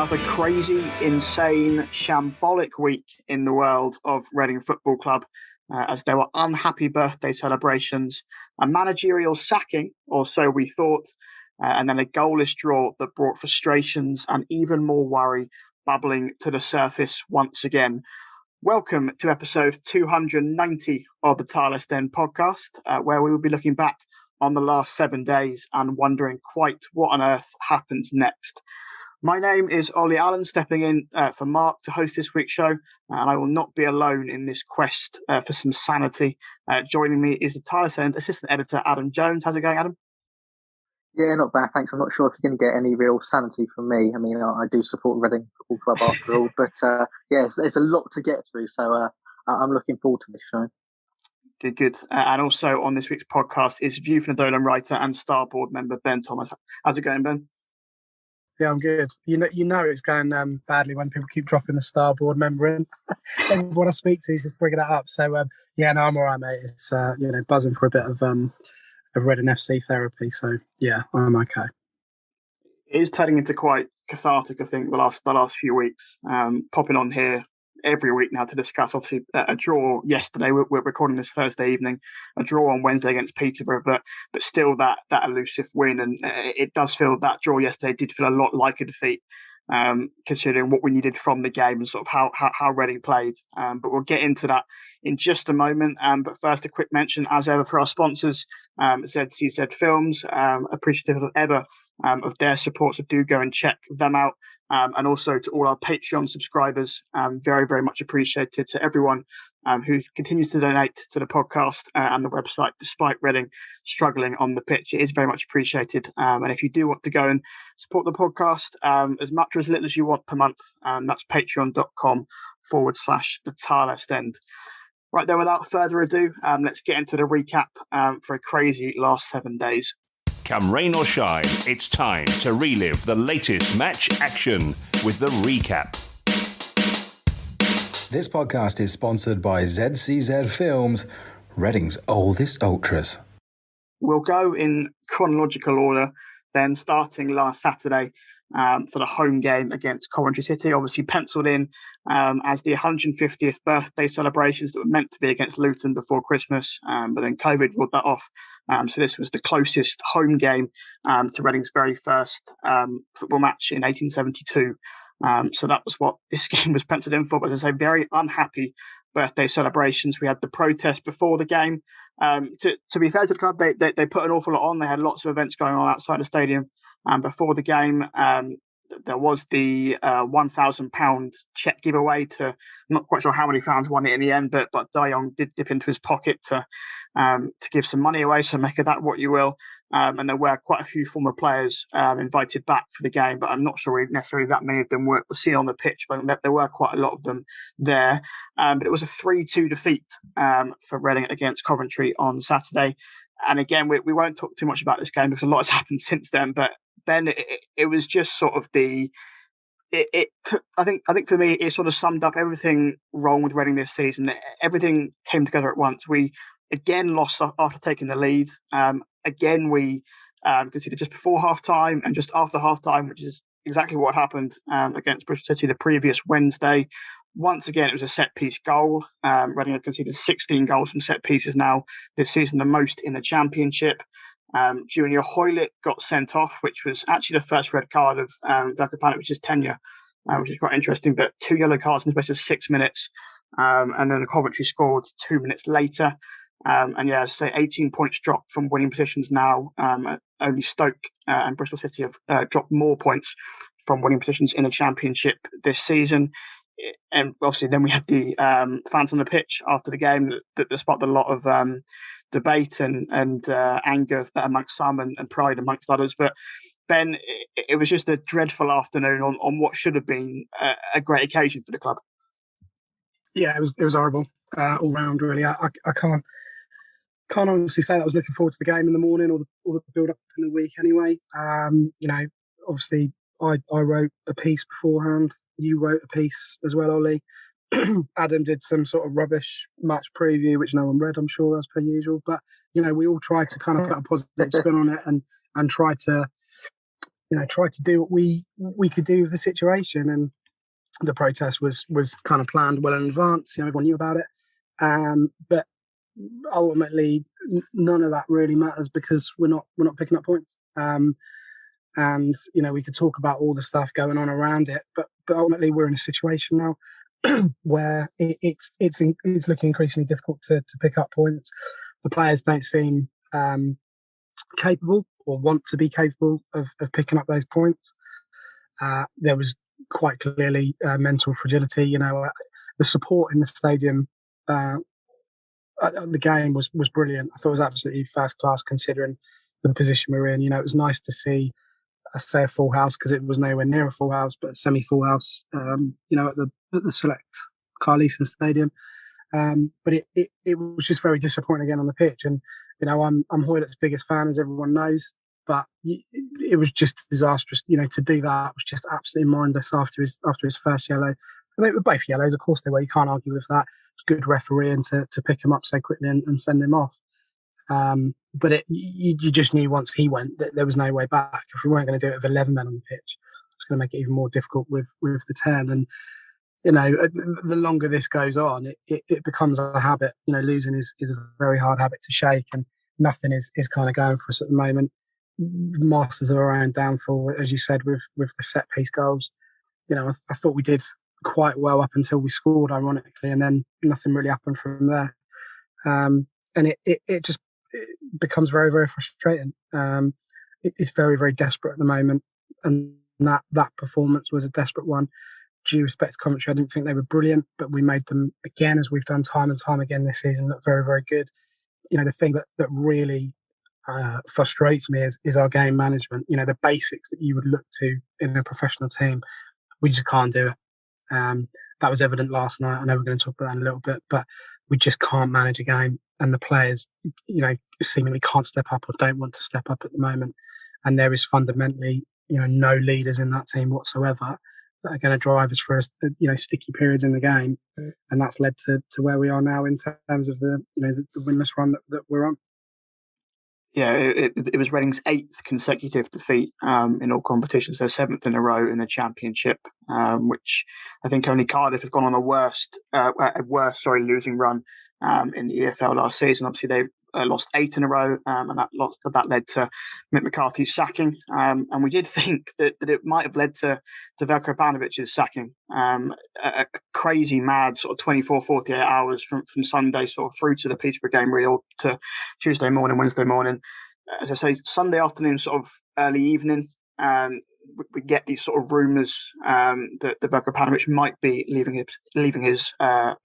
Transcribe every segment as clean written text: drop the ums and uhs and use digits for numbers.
another crazy, insane, shambolic week in the world of Reading Football Club, as there were unhappy birthday celebrations, a managerial sacking, or so we thought, and then a goalless draw that brought frustrations and even more worry bubbling to the surface once again. Welcome to episode 290 of the Tilehurst podcast, where we will be looking back on the last 7 days and wondering quite what on earth happens next. My name is Olly Allen, stepping in for Mark to host this week's show, and I will not be alone in this quest for some sanity. Joining me is the Tilehurst assistant editor, Adam Jones. How's it going, Adam? Yeah, not bad, thanks. I'm not sure if you're going to get any real sanity from me. I mean, I do support Reading Football Club after all, but it's a lot to get through, so I'm looking forward to this show. Good. And also on this week's podcast is View from the Dolan writer and Starboard member Ben Thomas. How's it going, Ben? Yeah, I'm good. You know it's going badly when people keep dropping the Starboard member in. Everyone I speak to is just bringing that up. So, I'm all right, mate. It's, buzzing for a bit of Reading FC therapy. So, yeah, I'm okay. It is turning into quite cathartic, I think, the last few weeks. Popping on here every week now to discuss, obviously, a draw yesterday. We're recording this Thursday evening, a draw on Wednesday against Peterborough, but still that elusive win. And it does feel that draw yesterday did feel a lot like a defeat, considering what we needed from the game and sort of how Reading played. But we'll get into that in just a moment. But first, a quick mention, as ever, for our sponsors, ZCZ Films, appreciative of their support, so do go and check them out. And also to all our Patreon subscribers, very, very much appreciated. So everyone who continues to donate to the podcast and the website, despite Reading struggling on the pitch, it is very much appreciated. And if you do want to go and support the podcast as much or as little as you want per month, that's patreon.com/the Tilehurst End. Right then, without further ado, let's get into the recap for a crazy last 7 days. Come rain or shine, it's time to relive the latest match action with the recap. This podcast is sponsored by ZCZ Films, Reading's oldest ultras. We'll go in chronological order, then starting last Saturday for the home game against Coventry City, obviously penciled in as the 150th birthday celebrations that were meant to be against Luton before Christmas, but then COVID ruled that off. So this was the closest home game to Reading's very first football match in 1872. So that was what this game was penciled in for. But as I say, very unhappy birthday celebrations. We had the protest before the game. To be fair to the club, they put an awful lot on. They had lots of events going on outside the stadium before the game. There was the £1,000 cheque giveaway to, I'm not quite sure how many fans won it in the end, but De Jong did dip into his pocket to give some money away, so make of that what you will. And there were quite a few former players invited back for the game, but I'm not sure necessarily that many of them were seen on the pitch, but there were quite a lot of them there. But it was a 3-2 defeat for Reading against Coventry on Saturday. And again, we won't talk too much about this game because a lot has happened since then, but then it was just sort of I think for me, it sort of summed up everything wrong with Reading this season. Everything came together at once. We again lost after taking the lead. Again, we conceded just before half-time and just after half-time, which is exactly what happened against Bristol City the previous Wednesday. Once again, it was a set-piece goal. Reading have conceded 16 goals from set pieces now this season, the most in the Championship. Junior Hoylett got sent off, which was actually the first red card of Verkapanic, which is tenure, which is quite interesting. But 2 yellow cards in the space of 6 minutes. And then the Coventry scored 2 minutes later. And yeah, as I say, 18 points dropped from winning positions now. Only Stoke and Bristol City have dropped more points from winning positions in the Championship this season. And obviously then we had the fans on the pitch after the game that sparked a lot of debate and anger amongst some and pride amongst others. But Ben, it was just a dreadful afternoon on what should have been a great occasion for the club. Yeah, it was horrible all round, really. I can't honestly say that I was looking forward to the game in the morning or the build up in the week anyway. Obviously I wrote a piece beforehand. You wrote a piece as well, Ollie. Adam did some sort of rubbish match preview, which no one read, I'm sure, as per usual. But, we all tried to kind of put a positive spin on it and try to tried to do what we could do with the situation. And the protest was kind of planned well in advance. Everyone knew about it. But ultimately, none of that really matters because we're not picking up points. And we could talk about all the stuff going on around it, but ultimately we're in a situation now where it's looking increasingly difficult to pick up points. The players don't seem capable or want to be capable of picking up those points. There was quite clearly mental fragility. The support in the stadium, the game was brilliant. I thought it was absolutely first class considering the position we're in. It was nice to see, I say a full house because it was nowhere near a full house, but a semi-full house. At the select Carlisle Stadium. But it was just very disappointing again on the pitch. And I'm Hoylett's biggest fan, as everyone knows. But it was just disastrous. To do that was just absolutely mindless after his first yellow. And they were both yellows, of course they were. You can't argue with that. It's good refereeing to pick him up so quickly and send him off. But you just knew once he went that there was no way back. If we weren't going to do it with 11 men on the pitch, it's going to make it even more difficult with the 10. And the longer this goes on, it becomes a habit. Losing is a very hard habit to shake, and nothing is kind of going for us at the moment. Masters of our own downfall, as you said, with the set piece goals. I thought we did quite well up until we scored, ironically, and then nothing really happened from there. And it just becomes very, very frustrating. It's very, very desperate at the moment, and that performance was a desperate one. Due respect to commentary, I didn't think they were brilliant, but we made them, again, as we've done time and time again this season, look very, very good. The thing that really frustrates me is our game management. The basics that you would look to in a professional team, we just can't do it. That was evident last night. I know we're going to talk about that in a little bit, but we just can't manage a game, and the players, seemingly can't step up or don't want to step up at the moment. And there is fundamentally, no leaders in that team whatsoever that are going to drive us for sticky periods in the game, and that's led to where we are now in terms of the winless run that we're on. Yeah, it was Reading's 8th consecutive defeat in all competitions. Their 7th in a row in the Championship, which I think only Cardiff have gone on a worse losing run in the EFL last season. Obviously, they lost 8 in a row, and that led to Mick McCarthy's sacking. And we did think that it might have led to Veljko Panovic's sacking. A crazy, mad sort of 24, 48 hours from Sunday sort of through to the Peterborough game, really, to Tuesday morning, Wednesday morning. As I say, Sunday afternoon, sort of early evening, we get these sort of rumours that Veljko Panovic might be leaving his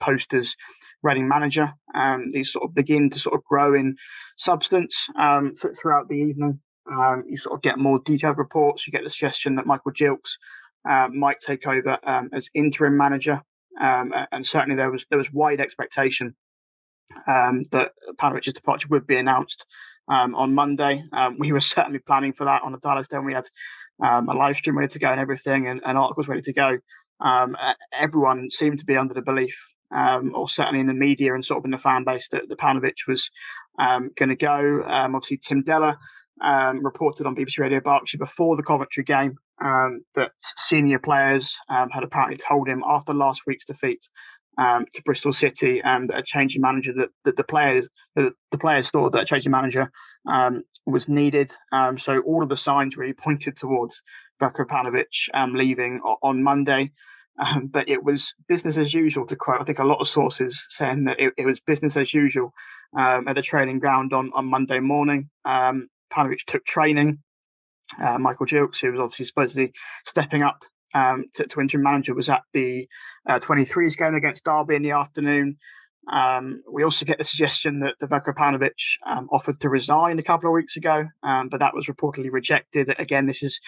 post as Reading manager. These sort of begin to sort of grow in substance throughout the evening. You sort of get more detailed reports. You get the suggestion that Michael Gilks might take over as interim manager, and certainly there was wide expectation that Panovic's departure would be announced on Monday. We were certainly planning for that on the Tilehurst. Then we had a live stream ready to go and everything, and articles ready to go. Everyone seemed to be under the belief, or certainly in the media and sort of in the fan base, that Panovic was going to go. Obviously, Tim Deller reported on BBC Radio Berkshire before the Coventry game that senior players had apparently told him after last week's defeat to Bristol City that a change in manager, that the players thought that a change in manager was needed. So all of the signs really pointed towards Veljko Panovic leaving on Monday. But it was business as usual, to quote, I think, a lot of sources saying that it was business as usual at the training ground on Monday morning. Panovic took training. Michael Gilks, who was obviously supposedly stepping up to interim manager, was at the 23s game against Derby in the afternoon. We also get the suggestion that Veljko Panovic offered to resign a couple of weeks ago, but that was reportedly rejected. Again, this is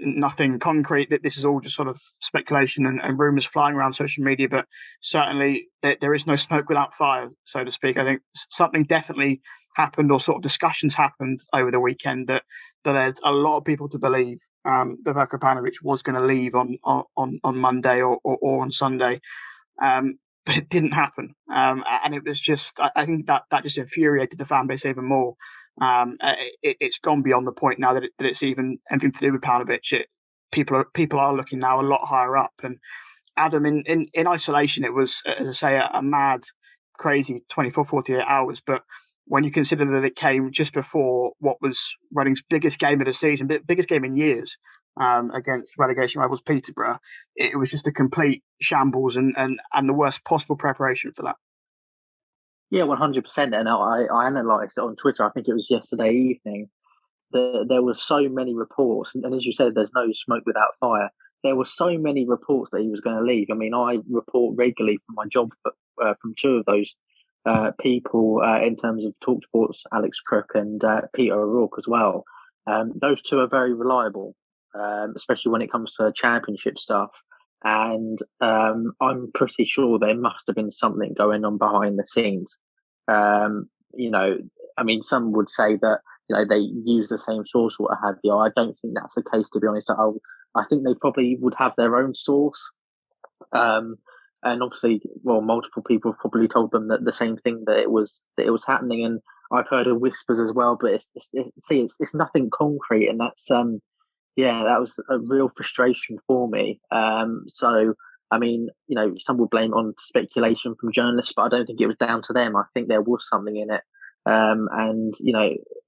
nothing concrete. That this is all just sort of speculation and rumours flying around social media, but certainly there is no smoke without fire, so to speak. I think something definitely happened, or sort of discussions happened over the weekend that there's a lot of people to believe that Veljko Panovic was going to leave on Monday or on Sunday, but it didn't happen, and it was just, I think that just infuriated the fan base even more. It's gone beyond the point now that it's even anything to do with Paunovic. People are looking now a lot higher up. And Adam, in isolation, it was, as I say, a mad, crazy 24, 48 hours. But when you consider that it came just before what was Reading's biggest game of the season, biggest game in years, against relegation rivals Peterborough, it was just a complete shambles and the worst possible preparation for that. Yeah, 100%. And I analysed it on Twitter. I think it was yesterday evening. There were so many reports, and as you said, there's no smoke without fire. There were so many reports that he was going to leave. I mean, I report regularly from my job from two of those people in terms of TalkSport's Alex Crook and Peter O'Rourke as well. Those two are very reliable, especially when it comes to championship stuff. And I'm pretty sure there must have been something going on behind the scenes. I mean, some would say that they use the same source or what have you. I don't think that's the case, to be honest. I think they probably would have their own source. And obviously, multiple people have probably told them that the same thing, that it was happening. And I've heard of whispers as well, but it's nothing concrete, and that's that was a real frustration for me. So I mean, some would blame it on speculation from journalists, but I don't think it was down to them. I think there was something in it. And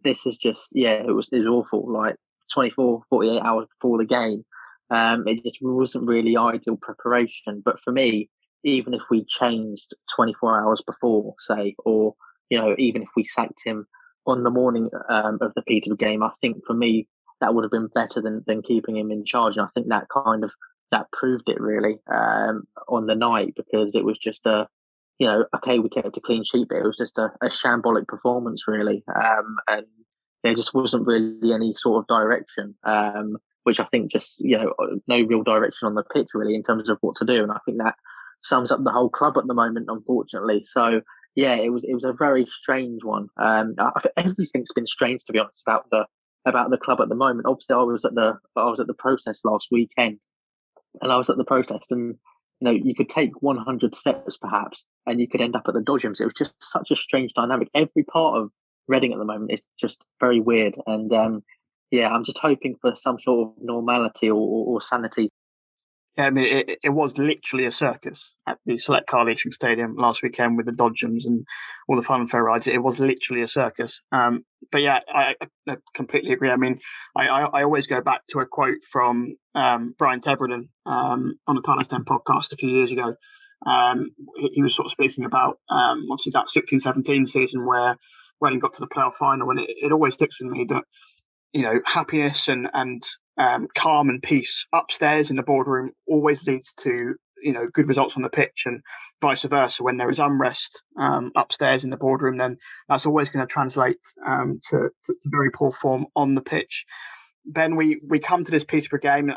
this is just, it was awful. Like 24, 48 hours before the game, it just wasn't really ideal preparation. But for me, even if we changed 24 hours before, say, or even if we sacked him on the morning of the Peterborough game, I think for me that would have been better than keeping him in charge. And I think that proved it really on the night, because it was just okay, we kept a clean sheet, but it was just a shambolic performance, really. And there just wasn't really any sort of direction, which I think just, no real direction on the pitch, really, in terms of what to do. And I think that sums up the whole club at the moment, unfortunately. So, it was a very strange one. I think everything's been strange, to be honest, about the club at the moment. Obviously, I was at the protest last weekend, and I was at the protest, and you could take 100 steps perhaps, and you could end up at the Dodgems. It was just such a strange dynamic. Every part of Reading at the moment is just very weird, and I'm just hoping for some sort of normality or sanity. Yeah, I mean, it was literally a circus at the Select Car Leasing Stadium last weekend with the Dodgems and all the fun and fair rides. It was literally a circus. But yeah, I completely agree. I mean, I always go back to a quote from Brian Tebriden on the Tilehurst podcast a few years ago. He was sort of speaking about obviously that 16-17 season where Reading got to the playoff final, and it always sticks with me that happiness and calm and peace upstairs in the boardroom always leads to good results on the pitch, and vice versa. When there is unrest upstairs in the boardroom, then that's always going to translate to very poor form on the pitch. Ben, we come to this Peterborough game.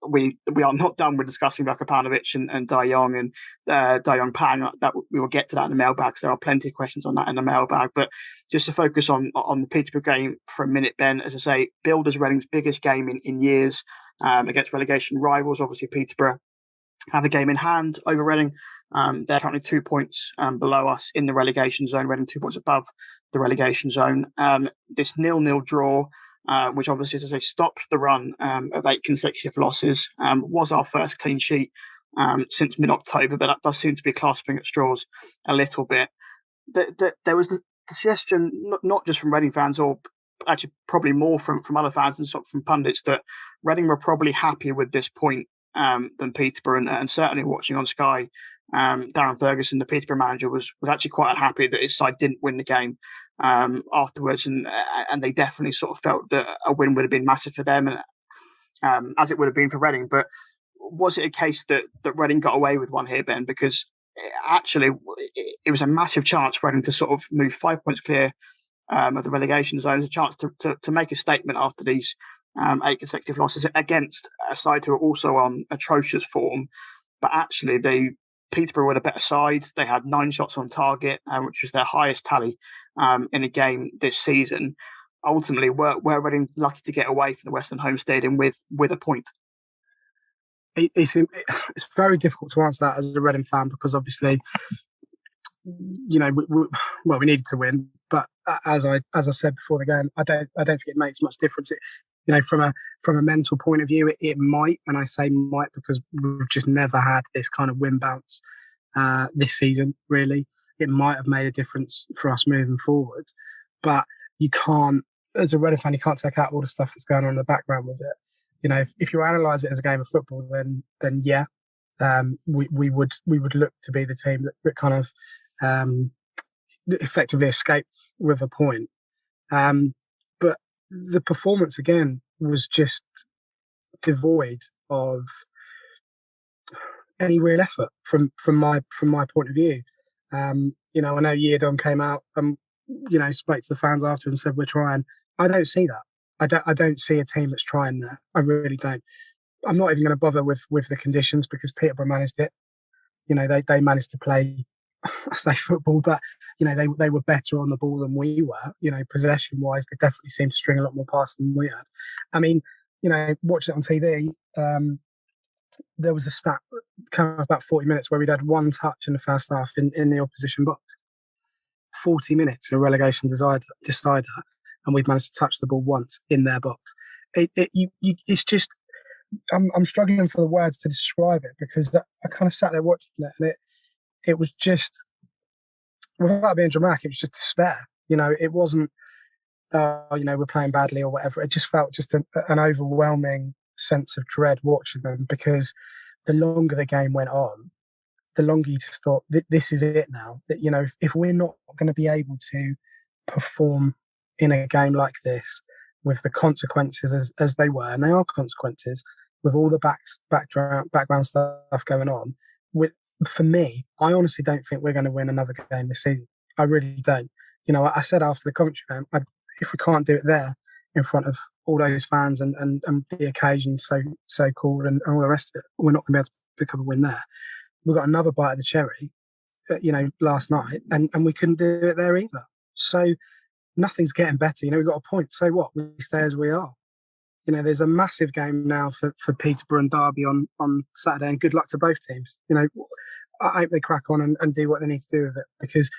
We are not done with discussing Paunovic and Da Young and Da Young Pang. That we will get to that in the mailbag, because there are plenty of questions on that in the mailbag. But just to focus on the Peterborough game for a minute, Ben, as I say, billed as Reading's biggest game in years against relegation rivals. Obviously, Peterborough have a game in hand over Reading. They're currently 2 points below us in the relegation zone. Reading 2 points above the relegation zone. This 0-0 draw, which obviously, as I say, stopped the run of 8 consecutive losses, was our first clean sheet since mid-October, but that does seem to be clasping at straws a little bit. There was the suggestion, not just from Reading fans, or actually probably more from other fans and sort of from pundits, that Reading were probably happier with this point than Peterborough, and certainly watching on Sky, Darren Ferguson, the Peterborough manager, was actually quite unhappy that his side didn't win the game afterwards, and they definitely sort of felt that a win would have been massive for them, and as it would have been for Reading. But was it a case that Reading got away with one here, Ben? Because actually it was a massive chance for Reading to sort of move 5 points clear of the relegation zone. It's a chance to make a statement after these 8 consecutive losses against a side who are also on atrocious form. But actually, Peterborough were the better side. They had 9 shots on target, which was their highest tally in a game this season. Ultimately, were Reading lucky to get away from the Western Home Stadium with a point? It's very difficult to answer that as a Reading fan, because obviously, we needed to win. But as I said before the game, I don't think it makes much difference. From a mental point of view, it might, and I say might because we've just never had this kind of win bounce this season. Really, it might have made a difference for us moving forward, but you can't, as a Reading fan, you can't take out all the stuff that's going on in the background with it. If you analyse it as a game of football, then yeah, we would look to be the team that kind of effectively escaped with a point. But the performance again was just devoid of any real effort from my point of view. I know Yeardon came out and spoke to the fans after and said we're trying. I don't see that. I don't see a team that's trying there. I really don't. I'm not even going to bother with the conditions because Peterborough managed it. They managed to play, I say football, but they were better on the ball than we were. Possession wise, they definitely seemed to string a lot more past than we had. I mean, watching it on TV, there was a stat coming about 40 minutes where we'd had one touch in the first half in the opposition box. 40 minutes in a relegation decider, and we've managed to touch the ball once in their box. It's just, I'm struggling for the words to describe it because I kind of sat there watching it, and it was just, without being dramatic, it was just despair. It wasn't, we're playing badly or whatever. It just felt just an overwhelming sense of dread watching them because the longer the game went on, the longer you just thought, this is it now. That, if we're not going to be able to perform in a game like this with the consequences as they were, and they are consequences, with all the background stuff going on, for me, I honestly don't think we're going to win another game this season. I really don't. I said after the commentary game, if we can't do it there in front of all those fans and the occasion so called and all the rest of it, we're not going to be able to pick up a win there. We got another bite of the cherry, last night, and we couldn't do it there either. So nothing's getting better. We've got a point. So what? We stay as we are. There's a massive game now for Peterborough and Derby on Saturday, and good luck to both teams. I hope they crack on and do what they need to do with it, because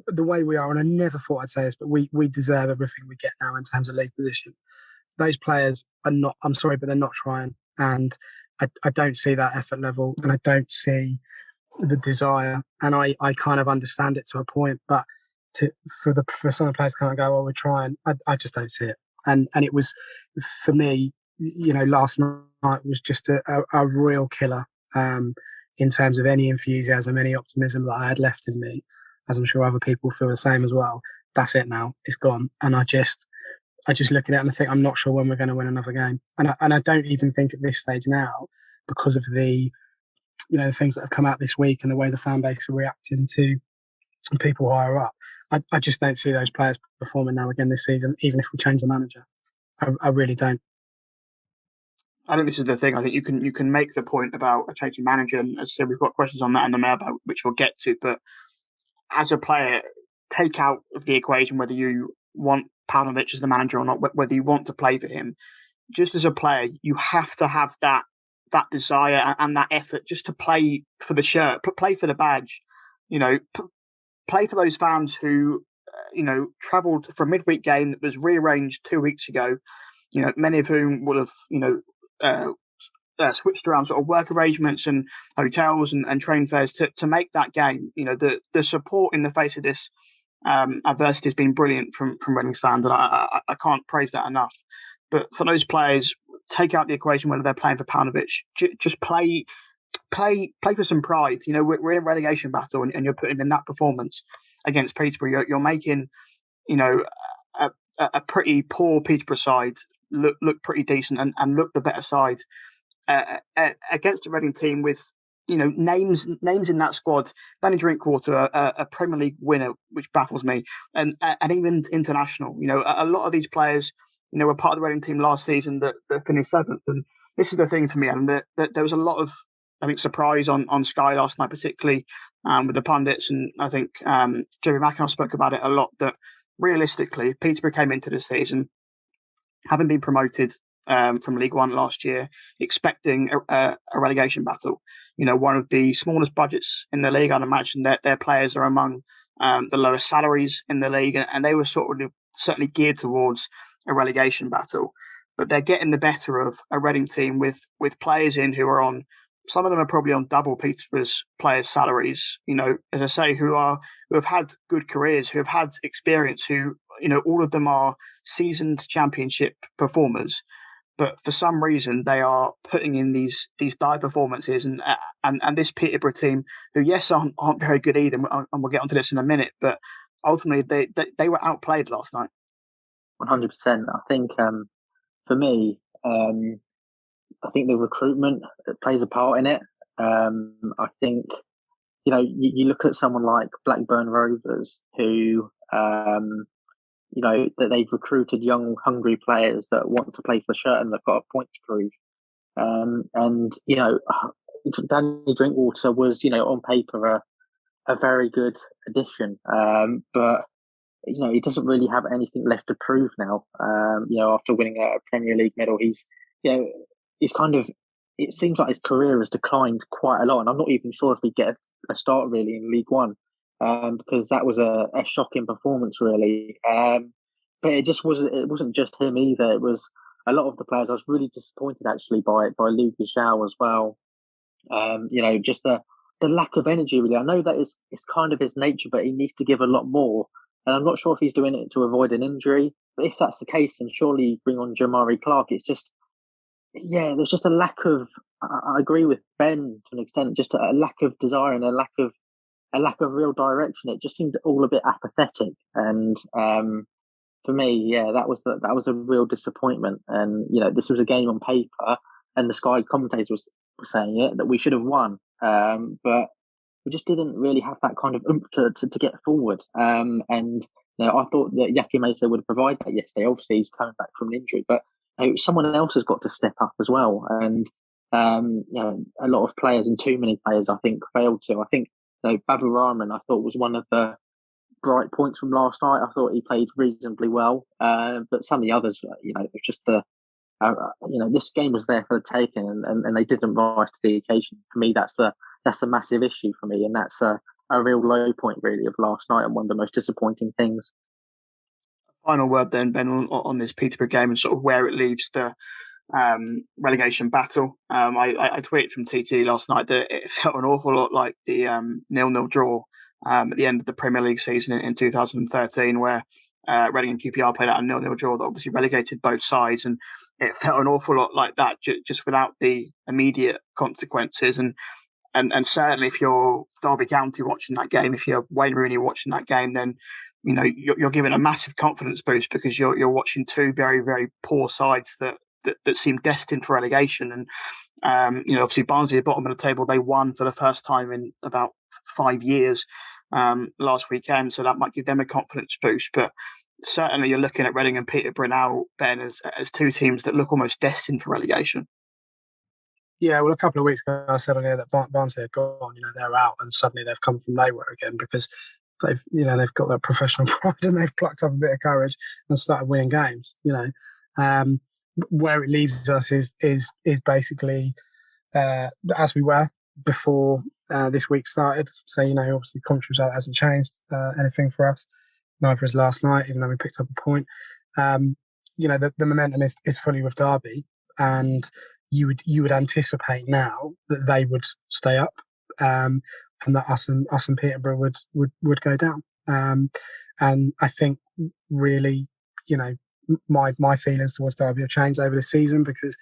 the way we are, and I never thought I'd say this, but we deserve everything we get now in terms of league position. Those players are not, I'm sorry, but they're not trying. And I don't see that effort level, and I don't see the desire. And I kind of understand it to a point, but for some of the players to kind of go, well, we're trying, I just don't see it. And it was, for me, last night was just a real killer in terms of any enthusiasm, any optimism that I had left in me, as I'm sure other people feel the same as well. That's it now. It's gone. And I just look at it and I think, I'm not sure when we're going to win another game. And I don't even think at this stage now, because of the things that have come out this week and the way the fan base are reacting to people higher up, I just don't see those players performing now again this season, even if we change the manager. I really don't. I think this is the thing. I think you can make the point about a changing manager, and as I said, we've got questions on that in the mailbag, which we'll get to. But as a player, take out of the equation whether you want Paunovic as the manager or not, whether you want to play for him. Just as a player, you have to have that desire and that effort just to play for the shirt, play for the badge. Play for those fans who, travelled for a midweek game that was rearranged 2 weeks ago. Many of whom will have, switched around sort of work arrangements and hotels and train fares to make that game. The support in the face of this adversity has been brilliant from Reading's fans, and I can't praise that enough. But for those players, take out the equation whether they're playing for Paunovic. Just play for some pride. We're in a relegation battle, and you're putting in that performance against Peterborough. You're making, a pretty poor Peterborough side look pretty decent and look the better side against a Reading team with names in that squad. Danny Drinkwater, a Premier League winner, which baffles me, and England international. A lot of these players, were part of the Reading team last season that finished seventh. And this is the thing for me, and that there was a lot of, I think, surprise on Sky last night, particularly with the pundits. And I think Jerry McInnes spoke about it a lot, that realistically, Peterborough came into the season having been promoted from League One last year, expecting a relegation battle. One of the smallest budgets in the league. I'd imagine that their players are among the lowest salaries in the league, and they were sort of certainly geared towards a relegation battle. But they're getting the better of a Reading team with players in who are on. Some of them are probably on double Peterborough's players' salaries. As I say, who have had good careers, who have had experience, who all of them are seasoned Championship performers. But for some reason, they are putting in these dire performances, and this Peterborough team, who yes aren't very good either, and we'll get onto this in a minute. But ultimately, they were outplayed last night. 100%. I think for me, I think the recruitment plays a part in it. I think you look at someone like Blackburn Rovers, who that they've recruited young, hungry players that want to play for the shirt and they've got a point to prove. Danny Drinkwater was, on paper, a very good addition. But he doesn't really have anything left to prove now. After winning a Premier League medal, he's kind of, it seems like his career has declined quite a lot. And I'm not even sure if he'd get a start really in League One. Because that was a shocking performance, really. But it wasn't just him either. It was a lot of the players. I was really disappointed actually by Lucas Zhao as well. Just the lack of energy, really. I know that it's kind of his nature, but he needs to give a lot more. And I'm not sure if he's doing it to avoid an injury. But if that's the case, then surely you bring on Jamari Clark. It's just, there's just a lack of. I agree with Ben to an extent. Just a lack of desire and a lack of real direction. It just seemed all a bit apathetic, and for me, that was a real disappointment. And this was a game on paper, and the Sky commentators were saying it that we should have won, but we just didn't really have that kind of oomph to get forward. And I thought that Yaki Mata would provide that yesterday. Obviously, he's coming back from an injury, but someone else has got to step up as well. And a lot of players and too many players, I think, failed to. I think. Babu Rahman, I thought, was one of the bright points from last night. I thought he played reasonably well, but some of the others, it was just this game was there for the taking, and they didn't rise to the occasion. For me, that's a massive issue for me, and that's a real low point really of last night, and one of the most disappointing things. Final word then, Ben, on this Peterborough game and sort of where it leaves the relegation battle. I tweeted from TT last night that it felt an awful lot like the 0-0 draw at the end of the Premier League season in 2013, where Reading and QPR played out a 0-0 draw that obviously relegated both sides, and it felt an awful lot like that, just without the immediate consequences. And certainly, if you're Derby County watching that game, if you're Wayne Rooney watching that game, then you're given a massive confidence boost, because you're watching two very, very poor sides that seem destined for relegation. And obviously Barnsley at the bottom of the table, they won for the first time in about 5 years last weekend, so that might give them a confidence boost. But certainly you're looking at Reading and Peterborough now, Ben, as two teams that look almost destined for relegation. Yeah, well, a couple of weeks ago I said on here that Barnsley had gone, they're out, and suddenly they've come from nowhere again, because they've got that professional pride and they've plucked up a bit of courage and started winning games. Where it leaves us is basically as we were before this week started. So, obviously the commentary result hasn't changed anything for us, neither as last night, even though we picked up a point. The momentum is fully with Derby, and you would anticipate now that they would stay up, and that us and Peterborough would go down. And I think really, my feelings towards Derby have changed over the season, because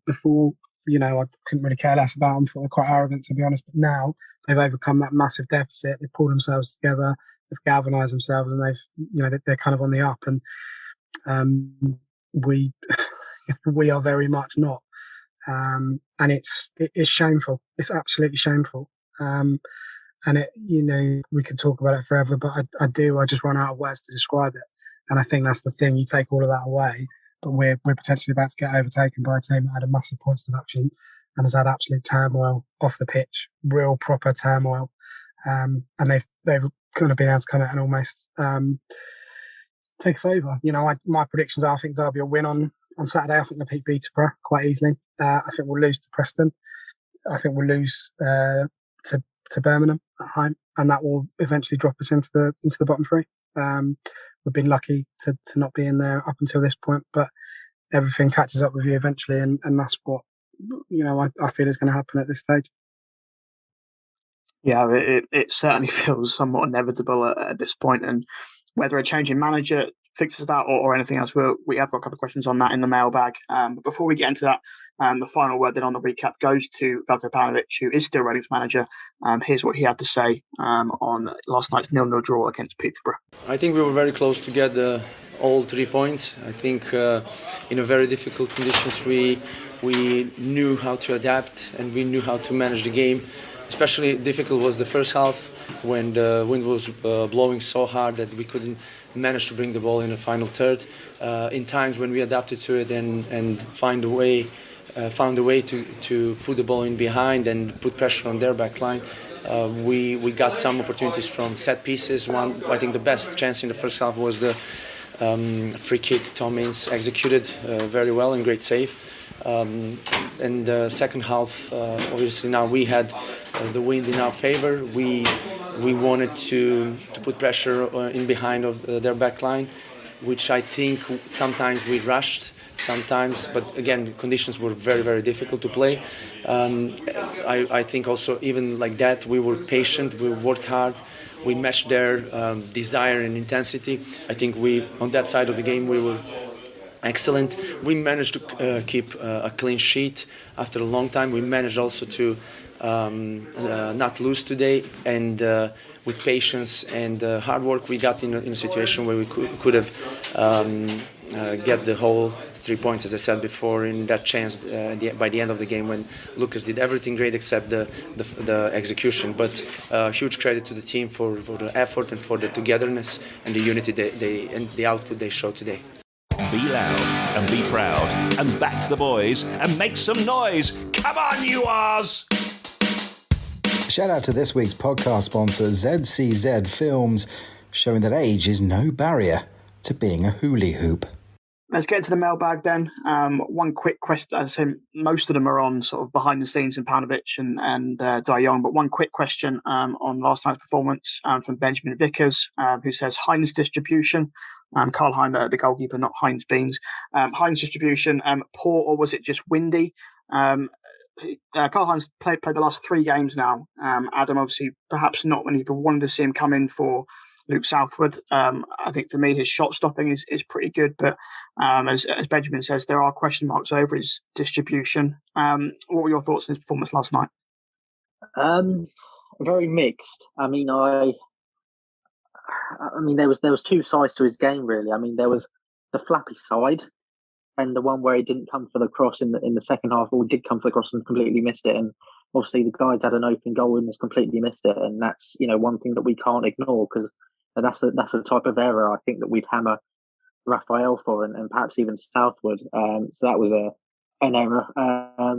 before, I couldn't really care less about them. I thought they're quite arrogant, to be honest. But now they've overcome that massive deficit. They've pulled themselves together. They've galvanised themselves, and they're kind of on the up. And we are very much not. And it's shameful. It's absolutely shameful. And we could talk about it forever, but I just run out of words to describe it. And I think that's the thing. You take all of that away, but we're potentially about to get overtaken by a team that had a massive points deduction and has had absolute turmoil off the pitch, real proper turmoil. And they've kind of been able to come out and almost take us over. My predictions are, I think Derby will win on Saturday. I think they'll beat Peterborough quite easily. I think we'll lose to Preston. I think we'll lose to Birmingham. at home, and that will eventually drop us into the bottom three. We've been lucky to not be in there up until this point, but everything catches up with you eventually, and that's what I feel is going to happen at this stage. Yeah, it certainly feels somewhat inevitable at this point, and whether a change in manager fixes that or anything else, we have got a couple of questions on that in the mailbag. But before we get into that, the final word then on the recap goes to Veljko Paunovic, who is still Reading's manager. Here's what he had to say on last night's 0-0 draw against Peterborough. I think we were very close to get all 3 points. I think in a very difficult conditions we knew how to adapt and we knew how to manage the game. Especially difficult was the first half when the wind was blowing so hard that we couldn't manage to bring the ball in the final third. In times when we adapted to it and found a way to put the ball in behind and put pressure on their back line, we got some opportunities from set pieces. One, I think the best chance in the first half was the free kick Tom Ince executed very well and great save. And the second half, obviously now we had the wind in our favour. We wanted to put pressure in behind of their back line, which I think sometimes we rushed, sometimes, but again, conditions were very, very difficult to play. I think also even like that, we were patient, we worked hard, we matched their desire and intensity. I think on that side of the game, we were excellent. We managed to keep a clean sheet after a long time. We managed also to not lose today, and with patience and hard work, we got in a situation where we could have get the whole 3 points, as I said before, in that chance by the end of the game when Lucas did everything great except the execution. But huge credit to the team for the effort and for the togetherness and the unity and the output they showed today. Be loud and be proud and back the boys and make some noise. Come on, you Rs! Shout out to this week's podcast sponsor, ZCZ Films, showing that age is no barrier to being a hula hoop. Let's get to the mailbag then. One quick question. As I say, most of them are on sort of behind the scenes in Paunovic and Young, but one quick question on last night's performance from Benjamin Vickers, who says Heinz distribution. Karl Hein, the goalkeeper, not Heinz Beans. Heinz distribution, poor, or was it just windy? Karl Heinz played the last 3 games now. Adam, obviously, perhaps not many people wanted to see him come in for Luke Southwood. I think for me, his shot stopping is pretty good, but as Benjamin says, there are question marks over his distribution. What were your thoughts on his performance last night? Very mixed. I mean, there was 2 sides to his game, really. I mean, there was the flappy side, and the one where he didn't come for the cross in the second half, or did come for the cross and completely missed it. And obviously, the guys had an open goal and has completely missed it. And that's one thing that we can't ignore, because that's the type of error I think that we'd hammer Raphael for, and perhaps even Southwood. So that was an error.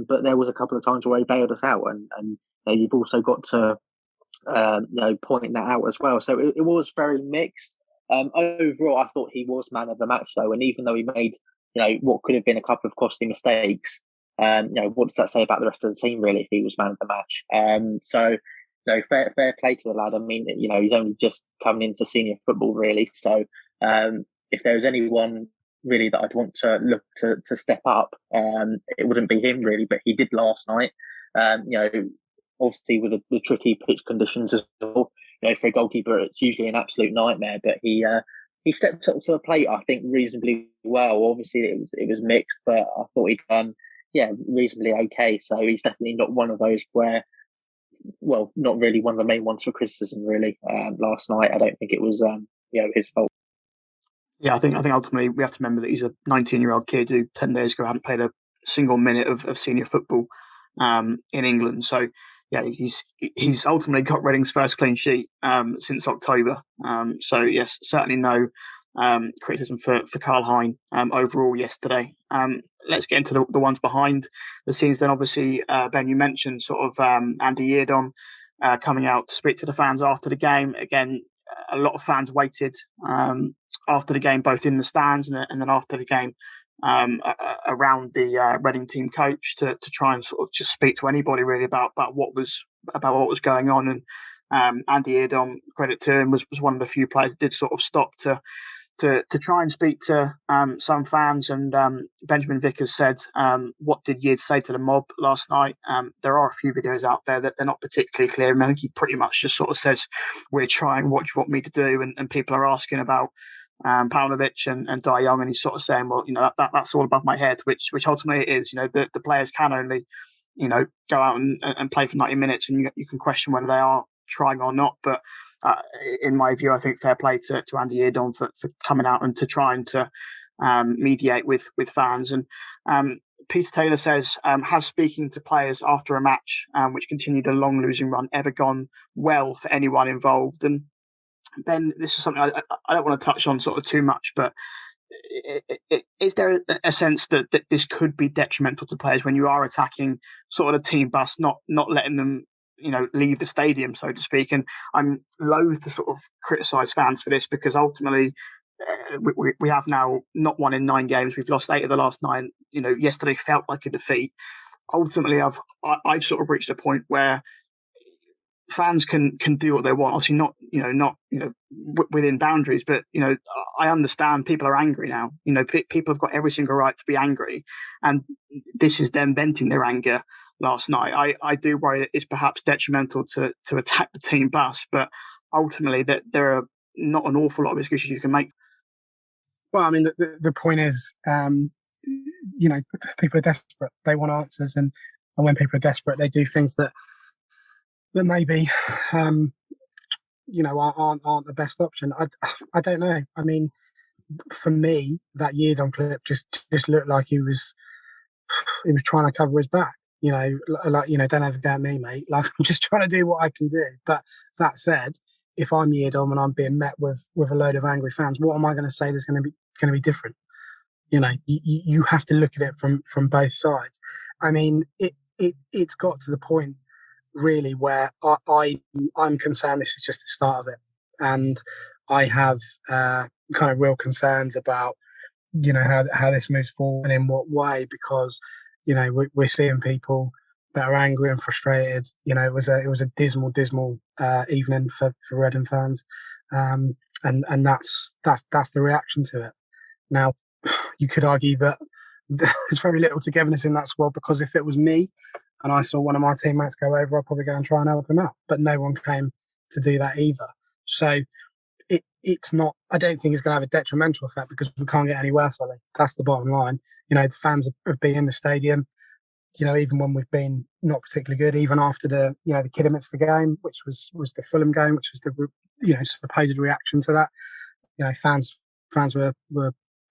But there was a couple of times where he bailed us out, and you've also got to point that out as well. So it was very mixed. Overall, I thought he was man of the match, though, and even though he made what could have been a couple of costly mistakes, what does that say about the rest of the team, really, if he was man of the match? So fair play to the lad. I mean, he's only just coming into senior football, really. So if there was anyone really that I'd want to look to step up, it wouldn't be him, really, but he did last night. Obviously with the tricky pitch conditions as well. For a goalkeeper, it's usually an absolute nightmare, but he stepped up to the plate, I think, reasonably well. Obviously it was mixed, but I thought he'd done reasonably okay. So he's definitely not one of those where, well, not really one of the main ones for criticism, really. Last night, I don't think it was his fault. Yeah, I think ultimately we have to remember that he's a 19-year-old kid who 10 days ago hadn't played a single minute of senior football in England. So yeah, he's ultimately got Reading's first clean sheet since October. So yes, certainly no criticism for Karl Hein overall yesterday. Let's get into the ones behind the scenes then. Obviously, Ben, you mentioned sort of Andy Yeardon coming out to speak to the fans after the game. Again, a lot of fans waited after the game, both in the stands and then after the game around the Reading team coach to try and sort of just speak to anybody really about what was going on. Andy Eardom, credit to him, was one of the few players that did sort of stop to try and speak to some fans. And Benjamin Vickers said, what did Yid say to the mob last night? There are a few videos out there that they're not particularly clear. I think he pretty much just sort of says, we're trying, what do you want me to do? And people are asking about Paunovic and Dai Young, and he's sort of saying, well, that's all above my head, which ultimately it is. The players can only, go out and play for 90 minutes, and you can question whether they are trying or not. But in my view, I think fair play to Andy Eardom for coming out and to trying to mediate with fans. And Peter Taylor says, has speaking to players after a match, which continued a long losing run, ever gone well for anyone involved? And Ben, this is something I don't want to touch on sort of too much, but is there a sense that this could be detrimental to players when you are attacking sort of the team bus, not letting them leave the stadium, so to speak? And I'm loath to sort of criticise fans for this, because ultimately we have now not won in 9 games. We've lost 8 of the last 9. Yesterday felt like a defeat. Ultimately, I've sort of reached a point where fans can do what they want. Obviously, not within boundaries, but I understand people are angry now. People have got every single right to be angry, and this is them venting their anger last night. I do worry that it's perhaps detrimental to attack the team bus, but ultimately that there are not an awful lot of excuses you can make. Well, I mean, the point is, people are desperate. They want answers, and when people are desperate, they do things that maybe, aren't the best option. I don't know. I mean, for me, that Yeardom clip just looked like he was trying to cover his back. Don't ever go at me, mate. Like, I'm just trying to do what I can do. But that said, if I'm Yeardom and I'm being met with a load of angry fans, what am I going to say that's going to be different? You have to look at it from both sides. I mean, it's got to the point really where I'm concerned this is just the start of it, and I have kind of real concerns about how this moves forward and in what way, because we're seeing people that are angry and frustrated. It was a dismal evening for Reading fans, and that's the reaction to it. Now, you could argue that there's very little togetherness in that squad, because if it was me and I saw one of my teammates go over, I'd probably go and try and help him out. But no one came to do that either. So it's not, I don't think it's going to have a detrimental effect, because we can't get any worse, Ollie. That's the bottom line. The fans have been in the stadium, even when we've been not particularly good, even after the Kidderminster game, which was the Fulham game, which was the, supposed reaction to that. Fans were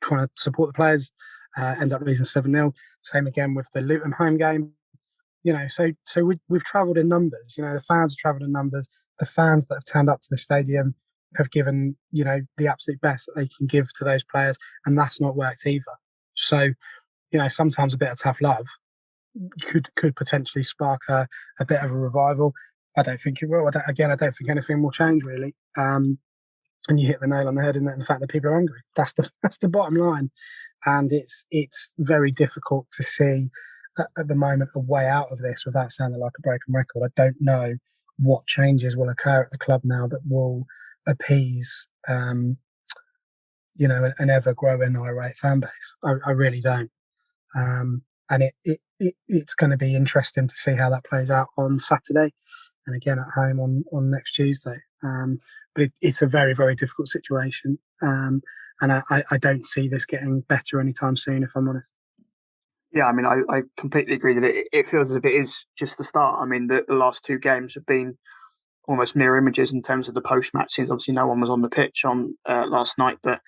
trying to support the players, end up losing 7-0. Same again with the Luton home game. So we've travelled in numbers. The fans have travelled in numbers. The fans that have turned up to the stadium have given, the absolute best that they can give to those players, and that's not worked either. So, sometimes a bit of tough love could potentially spark a bit of a revival. I don't think it will. I don't think anything will change really. And you hit the nail on the head in the fact that people are angry. That's the bottom line, and it's very difficult to see at the moment a way out of this without sounding like a broken record. I don't know what changes will occur at the club now that will appease, an ever-growing irate fan base. I really don't. And it's going to be interesting to see how that plays out on Saturday, and again at home on next Tuesday. But it's a very, very difficult situation, and I don't see this getting better anytime soon, if I'm honest. Yeah, I mean, I completely agree that it feels as if it is just the start. I mean, the last 2 games have been almost mirror images in terms of the post-match scenes. Obviously, no one was on the pitch on last night, but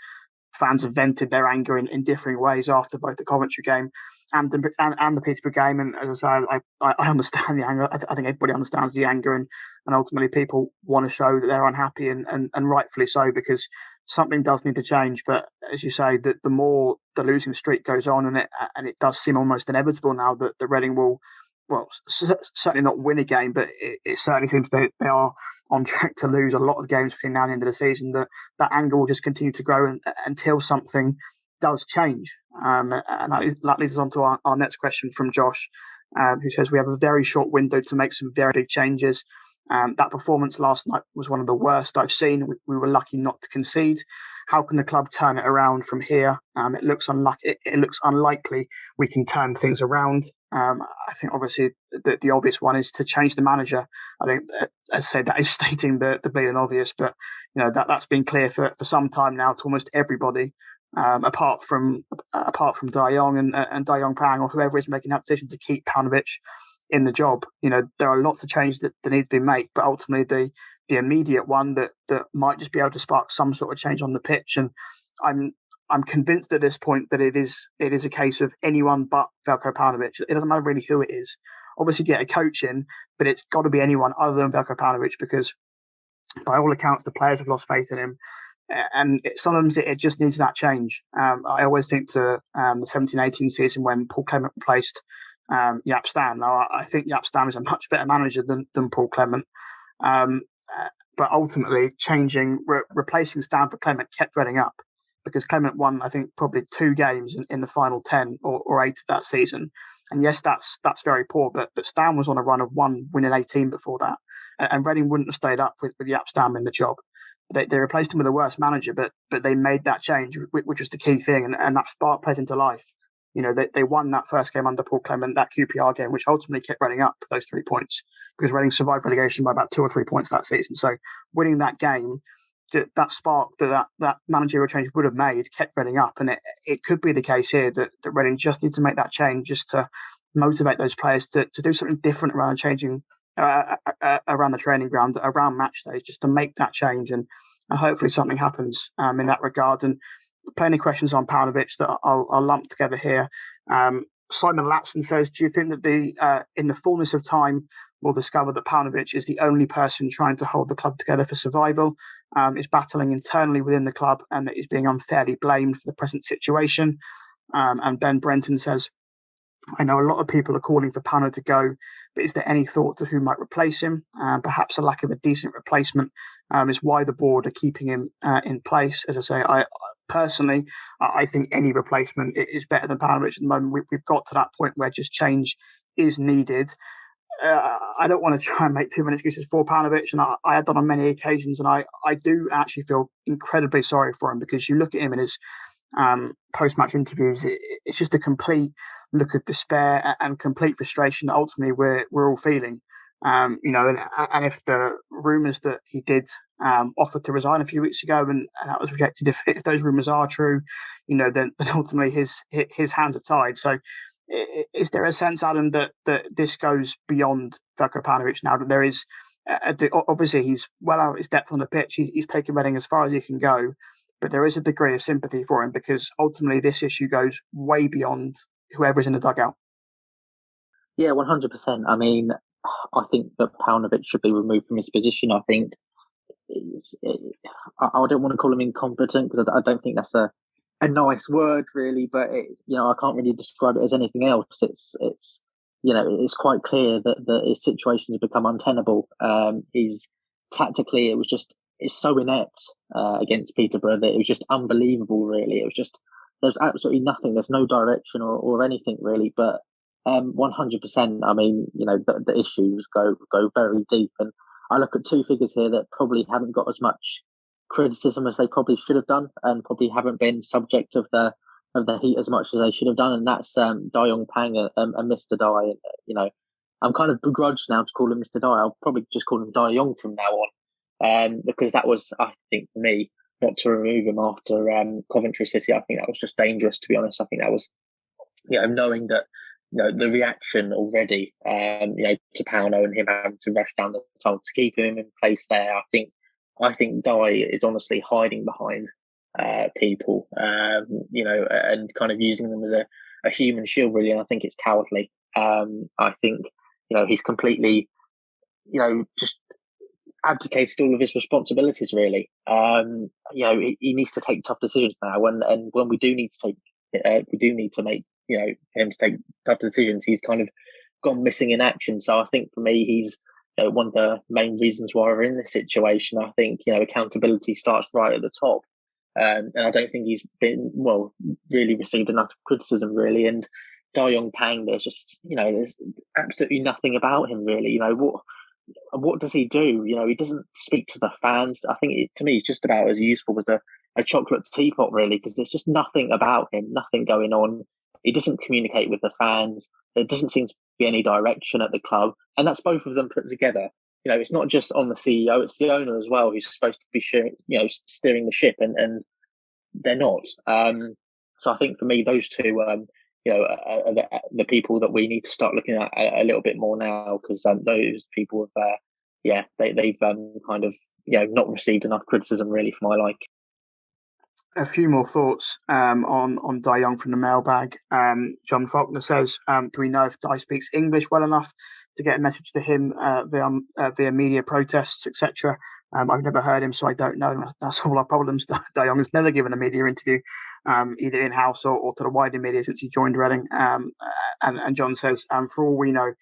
fans have vented their anger in differing ways after both the Coventry game and the Peterborough game. And as I say, I understand the anger. I think everybody understands the anger, and ultimately people want to show that they're unhappy, and rightfully so, because something does need to change. But as you say, the more the losing streak goes on, and it does seem almost inevitable now that the Reading will, well, certainly not win a game, but it certainly seems they are on track to lose a lot of games between now and the end of the season. That anger will just continue to grow until something does change. And that leads us on to our next question from Josh, who says, we have a very short window to make some very big changes. That performance last night was one of the worst I've seen. We were lucky not to concede. How can the club turn it around from here? It looks unlucky. It looks unlikely we can turn things around. I think obviously the obvious one is to change the manager. I think, as I say, that is stating the blatant obvious, but that's been clear for some time now to almost everybody, apart from De Jong and De Jong Pang or whoever is making that decision to keep Paunovic in the job. There are lots of changes that need to be made, but ultimately the immediate one that might just be able to spark some sort of change on the pitch. And I'm convinced at this point that it is a case of anyone but Veljko Paunovic. It doesn't matter really who it is. Obviously get a coach in, but it's got to be anyone other than Veljko Paunovic, because by all accounts the players have lost faith in him. And sometimes it just needs that change. I always think to the 17-18 season when Paul Clement replaced Jaap Stam. Now, I think Jaap Stam is a much better manager than Paul Clement. But ultimately, replacing Stam for Clement kept Reading up, because Clement won, I think, probably 2 games in the final 10 or 8 of that season. And yes, that's very poor, but Stam was on a run of 1 win in 18 before that. And Reading wouldn't have stayed up with Jaap Stam in the job. They replaced him with a worse manager, but they made that change, which was the key thing, and that spark played into life. They won that first game under Paul Clement, that QPR game, which ultimately kept Reading up those 3 points, because Reading survived relegation by about 2 or 3 points that season. So winning that game, that spark that managerial change would have made kept Reading up, and it could be the case here that Reading just needs to make that change just to motivate those players to do something different around changing around the training ground, around match days, just to make that change, and hopefully something happens in that regard. And plenty of questions on Paunovic that I'll lump together here. Simon Latson says, do you think that in the fullness of time we'll discover that Paunovic is the only person trying to hold the club together for survival, is battling internally within the club, and that is being unfairly blamed for the present situation? And Ben Brenton says, I know a lot of people are calling for Pauno to go, but is there any thought to who might replace him? Perhaps a lack of a decent replacement is why the board are keeping him in place. As I say, personally, I think any replacement is better than Paunovic at the moment. We've got to that point where just change is needed. I don't want to try and make too many excuses for Paunovic, and I have done on many occasions, and I do actually feel incredibly sorry for him, because you look at him in his post-match interviews, it's just a complete look of despair and complete frustration that ultimately we're all feeling. And if the rumours that he did offer to resign a few weeks ago and that was rejected, if those rumours are true, then ultimately his hands are tied. So is there a sense, Adam, that this goes beyond Veljko Paunovic now? That there is obviously he's well out of his depth on the pitch. He's taken Reading as far as he can go, but there is a degree of sympathy for him, because ultimately this issue goes way beyond whoever's in the dugout. Yeah, 100%. I mean, I think that Paunovic should be removed from his position. I think I don't want to call him incompetent, because I don't think that's a nice word, really. But I can't really describe it as anything else. It's quite clear that his situation has become untenable. He's tactically, it's so inept against Peterborough that it was just unbelievable. Really, it was just there's absolutely nothing. There's no direction or anything really. But 100%. I mean, the issues go very deep, and I look at 2 figures here that probably haven't got as much criticism as they probably should have done, and probably haven't been subject of the heat as much as they should have done, and that's De Jong Pang and Mr. Dye. I'm kind of begrudged now to call him Mr. Dye. I'll probably just call him De Jong from now on, because that was, I think, for me, not to remove him after Coventry City. I think that was just dangerous, to be honest. I think that was, knowing that. The reaction already, to Pauno and him having to rush down the tunnel to keep him in place there. I think Dye is honestly hiding behind people, and kind of using them as a human shield, really. And I think it's cowardly. I think, he's completely, just abdicated all of his responsibilities, really. He needs to take tough decisions now. And when we do need to make him to take tough decisions, he's kind of gone missing in action. So I think for me, he's one of the main reasons why we're in this situation. I think accountability starts right at the top, and I don't think he's been really received enough criticism, really. And De Jong Pang, there's just there's absolutely nothing about him, really. what does he do? He doesn't speak to the fans. I think to me, it's just about as useful as a chocolate teapot, really, because there's just nothing about him, nothing going on. He doesn't communicate with the fans. There doesn't seem to be any direction at the club, and that's both of them put together. It's not just on the CEO; it's the owner as well, who's supposed to be steering the ship, and they're not. So I think for me, those two, are the people that we need to start looking at a little bit more now, because those people have, they've kind of not received enough criticism really for my like. A few more thoughts on Dai Young from the mailbag. John Faulkner says, do we know if Dai speaks English well enough to get a message to him via media protests, etc.? I've never heard him, so I don't know. That's all our problems. Dai Young has never given a media interview, either in-house or to the wider media since he joined Reading. And John says, for all we know,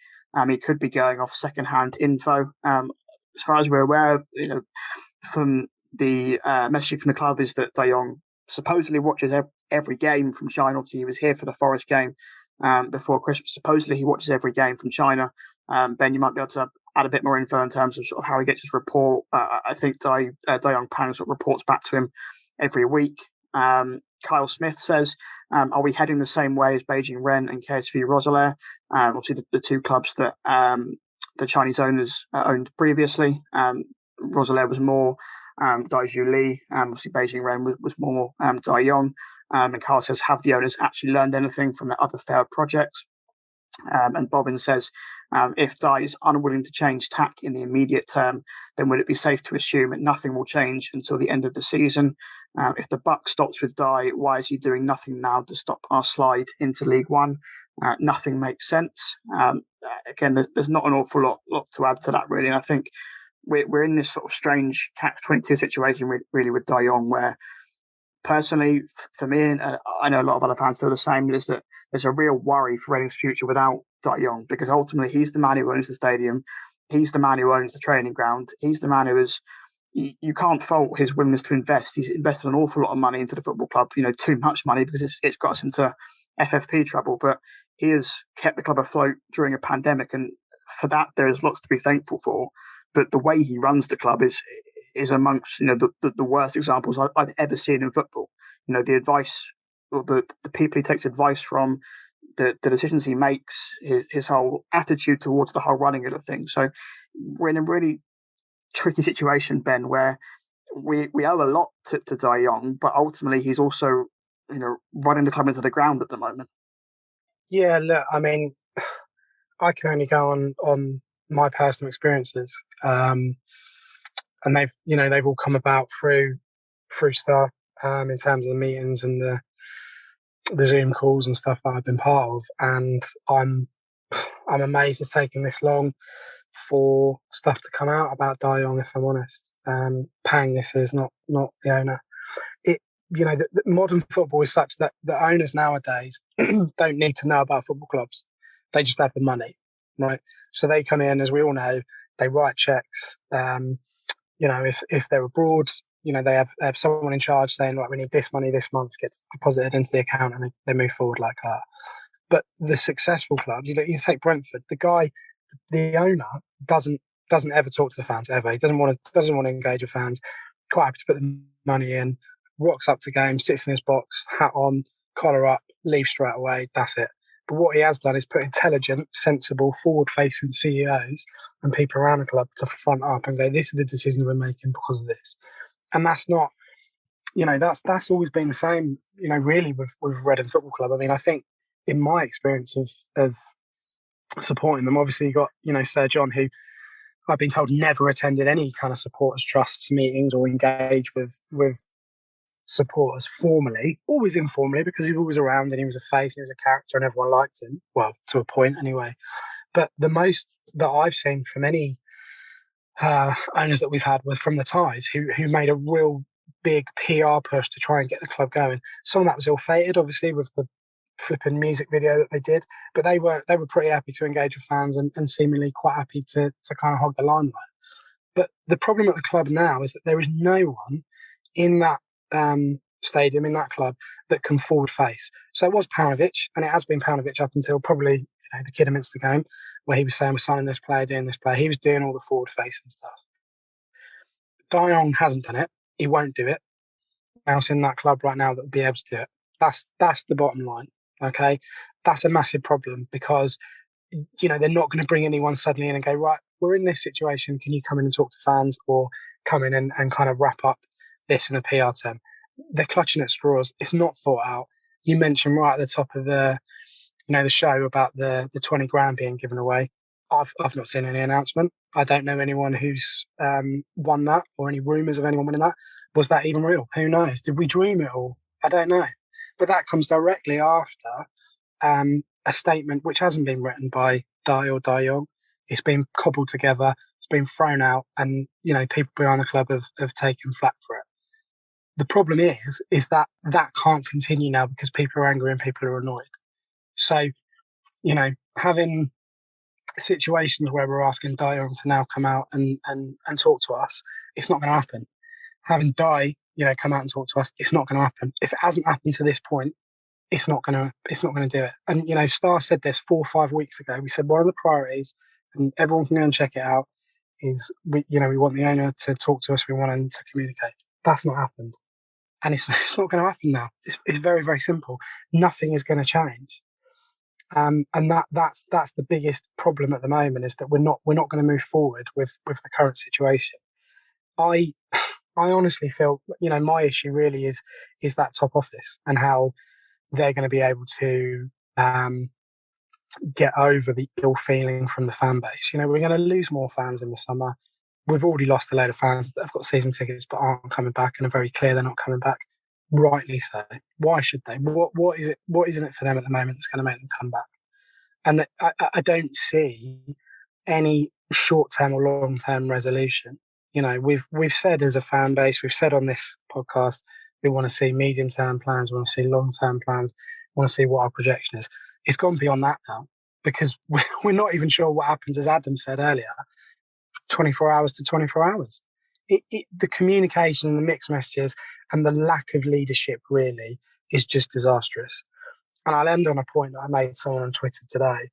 he could be going off second-hand info. As far as we're aware, from the message from the club is that De Jong supposedly watches every game from China. Obviously, he was here for the Forest game before Christmas. Supposedly, he watches every game from China. Ben, you might be able to add a bit more info in terms of sort of how he gets his report. I think De Jong Pang sort of reports back to him every week. Kyle Smith says, are we heading the same way as Beijing Ren and KSV Roeselare? Obviously, the two clubs that the Chinese owners owned previously. Roeselare was more Daiju Li, obviously Beijing Ren was more Dai Yong. And Carl says, have the owners actually learned anything from the other failed projects? And Bobbin says, if Dai is unwilling to change tack in the immediate term, then would it be safe to assume that nothing will change until the end of the season? If the buck stops with Dai, why is he doing nothing now to stop our slide into League One? Nothing makes sense. Again, there's not an awful lot to add to that, really. And I think we're in this sort of strange catch-22 situation really with Dai Yong, where personally, for me, and I know a lot of other fans feel the same, is that there's a real worry for Reading's future without Dai Yong, because ultimately he's the man who owns the stadium, he's the man who owns the training ground, he's the man who is. You can't fault his willingness to invest. He's invested an awful lot of money into the football club, too much money because it's got us into FFP trouble, but he has kept the club afloat during a pandemic, and for that there is lots to be thankful for. But the way he runs the club is amongst the worst examples I've ever seen in football. The advice, or the people he takes advice from, the decisions he makes, his whole attitude towards the whole running of the thing. So we're in a really tricky situation, Ben, where we owe a lot to Dai Yong, but ultimately he's also running the club into the ground at the moment. Yeah, look, I mean, I can only go on my personal experiences, and they've all come about through stuff in terms of the meetings and the Zoom calls and stuff that I've been part of, and I'm amazed it's taken this long for stuff to come out about Dai Yong, if I'm honest. Pang, this is not the owner. The modern football is such that the owners nowadays don't need to know about football clubs. They just have the money, right? So they come in, as we all know, they write checks. If they're abroad, they have someone in charge saying, right, we need this money this month, gets deposited into the account, and they move forward like that. But the successful clubs, you take Brentford, the owner doesn't ever talk to the fans ever. He doesn't want to engage with fans. Quite happy to put the money in, rocks up to games, sits in his box, hat on, collar up, leaves straight away. That's it. But what he has done is put intelligent, sensible, forward-facing CEOs and people around the club to front up and go, "This is the decisions we're making because of this." And that's not, that's always been the same. Really with Reading Football Club. I mean, I think in my experience of supporting them, obviously you got Sir John, who I've been told never attended any kind of supporters trusts meetings or engaged with supporters formally, always informally, because he was always around and he was a face and he was a character and everyone liked him, well, to a point anyway. But the most that I've seen from any owners that we've had were from the Ties, who made a real big PR push to try and get the club going. Some of that was ill-fated, obviously, with the flipping music video that they did, but they were pretty happy to engage with fans and seemingly quite happy to kind of hog the limelight. But the problem at the club now is that there is no one in that stadium, in that club, that can forward face. So it was Paunovic, and it has been Paunovic up until probably the Kidderminster game, where he was saying we're signing this player, doing this player. He was doing all the forward facing stuff. Dion hasn't done it. He won't do it. Else in that club right now that would be able to do it. That's the bottom line. Okay, that's a massive problem because they're not going to bring anyone suddenly in and go, right, we're in this situation. Can you come in and talk to fans or come in and kind of wrap up this in a PR term? They're clutching at straws. It's not thought out. You mentioned right at the top of the show about the 20 grand being given away. I've not seen any announcement. I don't know anyone who's won that or any rumours of anyone winning that. Was that even real? Who knows? Did we dream it all? I don't know. But that comes directly after a statement which hasn't been written by Di or Di Young. It's been cobbled together. It's been thrown out, and people behind the club have taken flack for it. The problem is that can't continue now because people are angry and people are annoyed. So, having situations where we're asking Di Young to now come out and talk to us, it's not going to happen. Having Di, come out and talk to us, it's not going to happen. If it hasn't happened to this point, it's not going to do it. And Star said this 4 or 5 weeks ago. We said one of the priorities, and everyone can go and check it out, is we want the owner to talk to us. We want him to communicate. That's not happened, and it's not going to happen now. It's very, very simple. Nothing is going to change. And that's the biggest problem at the moment, is that we're not going to move forward with the current situation. I honestly feel, my issue really is that top office and how they're going to be able to get over the ill feeling from the fan base. We're going to lose more fans in the summer. We've already lost a load of fans that have got season tickets but aren't coming back and are very clear they're not coming back. Rightly so. Why should they? What is it? What isn't it for them at the moment that's going to make them come back? And I don't see any short-term or long-term resolution. We've said as a fan base, we've said on this podcast, we want to see medium-term plans, we want to see long-term plans, we want to see what our projection is. It's gone beyond that now because we're not even sure what happens, as Adam said earlier, 24 hours to 24 hours. The communication and the mixed messages and the lack of leadership really is just disastrous. And I'll end on a point that I made someone on Twitter today.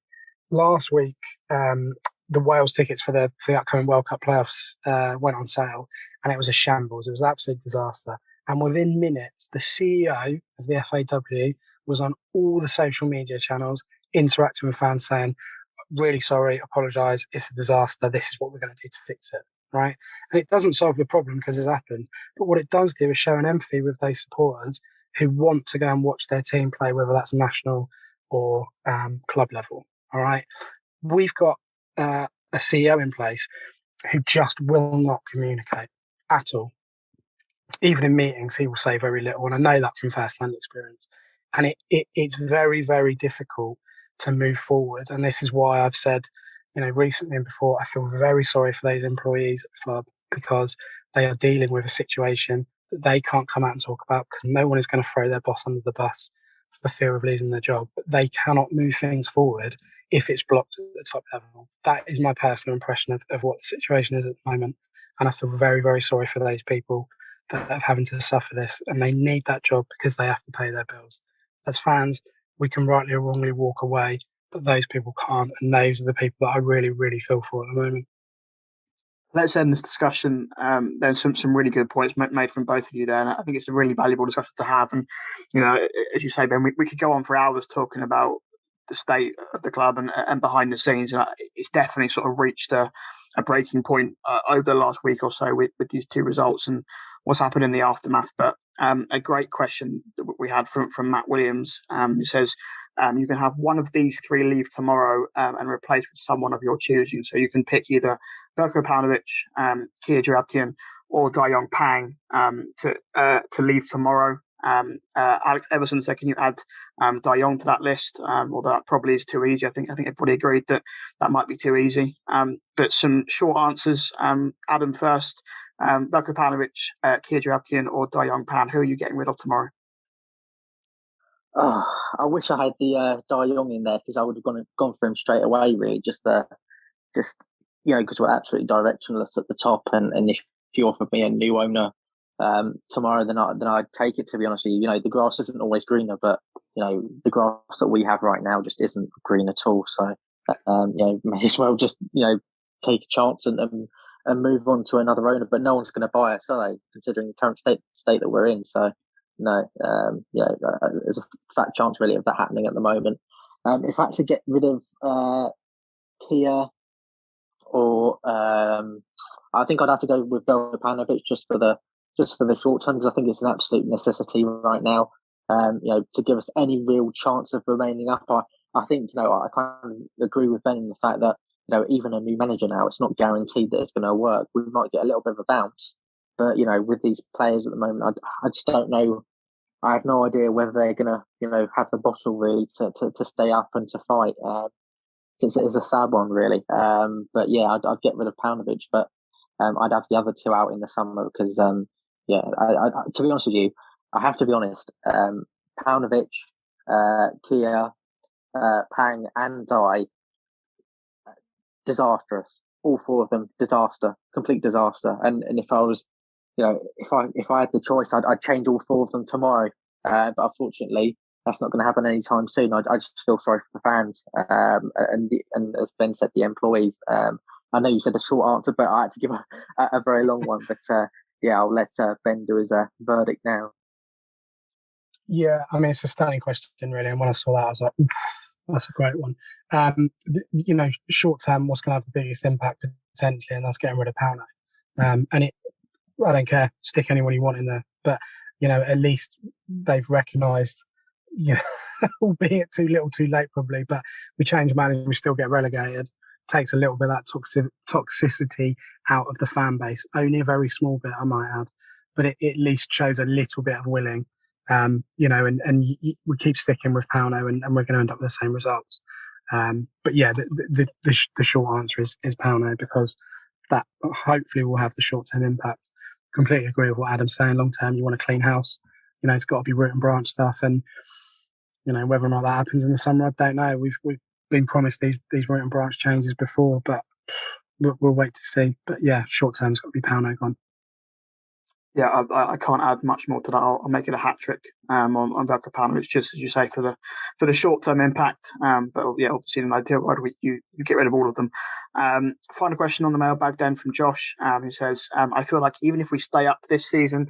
Last week, the Wales tickets for the upcoming World Cup playoffs went on sale, and it was a shambles. It was an absolute disaster. And within minutes, the CEO of the FAW was on all the social media channels interacting with fans saying, really sorry, apologise, it's a disaster, this is what we're going to do to fix it, right? And it doesn't solve the problem because it's happened. But what it does do is show an empathy with those supporters who want to go and watch their team play, whether that's national or club level, all right? We've got a CEO in place who just will not communicate at all. Even in meetings, he will say very little, and I know that from first-hand experience. And it's very, very difficult to move forward. And this is why I've said, recently and before, I feel very sorry for those employees at the club because they are dealing with a situation that they can't come out and talk about because no one is going to throw their boss under the bus for fear of losing their job. But they cannot move things forward if it's blocked at the top level. That is my personal impression of what the situation is at the moment. And I feel very, very sorry for those people that are having to suffer this, and they need that job because they have to pay their bills. As fans, we can rightly or wrongly walk away, but those people can't, and those are the people that I really, really feel for at the moment. Let's end this discussion. There's some really good points made from both of you there, and I think it's a really valuable discussion to have. And, as you say, Ben, we could go on for hours talking about the state of the club and behind the scenes. And it's definitely sort of reached a breaking point over the last week or so with these two results and what's happened in the aftermath. But a great question that we had from Matt Williams, who says, you can have one of these three leave tomorrow and replace with someone of your choosing. So you can pick either Veljko Paunovic, Kia Joorabchian, or Dayong Pang to leave tomorrow. Alex Everson said, can you add Dayong to that list? Although that probably is too easy. I think everybody agreed that might be too easy. But some short answers. Adam first. Veljko Paunovic, Kia Joorabchian, or Dayong Pang. Who are you getting rid of tomorrow? Oh, I wish I had the Dayong in there because I would have gone for him straight away. Really, just because we're absolutely directionless at the top. And if you offered me a new owner tomorrow, then I'd take it, to be honest with you. You know, the grass isn't always greener, but, you know, the grass that we have right now just isn't green at all. So, you know, may as well just, you know, take a chance and move on to another owner. But no one's going to buy us, are they, considering the current state that we're in? So, no, there's a fat chance really of that happening at the moment. If I had to get rid of Kia, or I think I'd have to go with Velpanovic just for the short term, because I think it's an absolute necessity right now. You know, to give us any real chance of remaining up. I think, you know, I kind of agree with Ben in the fact that, you know, even a new manager now, it's not guaranteed that it's going to work. We might get a little bit of a bounce, but, you know, with these players at the moment, I just don't know. I have no idea whether they're going to, you know, have the bottle really to stay up and to fight. It's a sad one, really. But yeah, I'd get rid of Paunovic, but I'd have the other two out in the summer because, yeah, to be honest with you, I have to be honest. Paunovic, Kia, Pang, and Dai, disastrous. All four of them, disaster, complete disaster. And if I was, you know, if I had the choice, I'd change all four of them tomorrow. But unfortunately, that's not going to happen anytime soon. I just feel sorry for the fans, and as Ben said, the employees. I know you said a short answer, but I had to give a very long one. But yeah, I'll let Ben do his verdict now. Yeah, I mean, it's a stunning question, really. And when I saw that, I was like, oof, that's a great one. You know, short term, what's going to have the biggest impact potentially, and that's getting rid of Pauno. And I don't care, stick anyone you want in there. But, you know, at least they've recognised, you know, albeit too little too late probably, but we change management, we still get relegated. Takes a little bit of that toxicity out of the fan base. Only a very small bit, I might add. But it at least shows a little bit of willing. You know, and we keep sticking with Pauno and we're going to end up with the same results. But yeah, the short answer is Pauno, because that hopefully will have the short-term impact. Completely agree with what Adam's saying. Long-term, you want a clean house. You know, it's got to be root and branch stuff. And, you know, whether or not that happens in the summer, I don't know. We've been promised these root and branch changes before, but we'll wait to see. But yeah, short-term's got to be Pauno gone. Yeah, I can't add much more to that. I'll make it a hat trick on Veljko Paunovic, just as you say, for the short term impact. But yeah, obviously in an ideal world, you get rid of all of them. Final question on the mailbag then from Josh, who says, I feel like even if we stay up this season,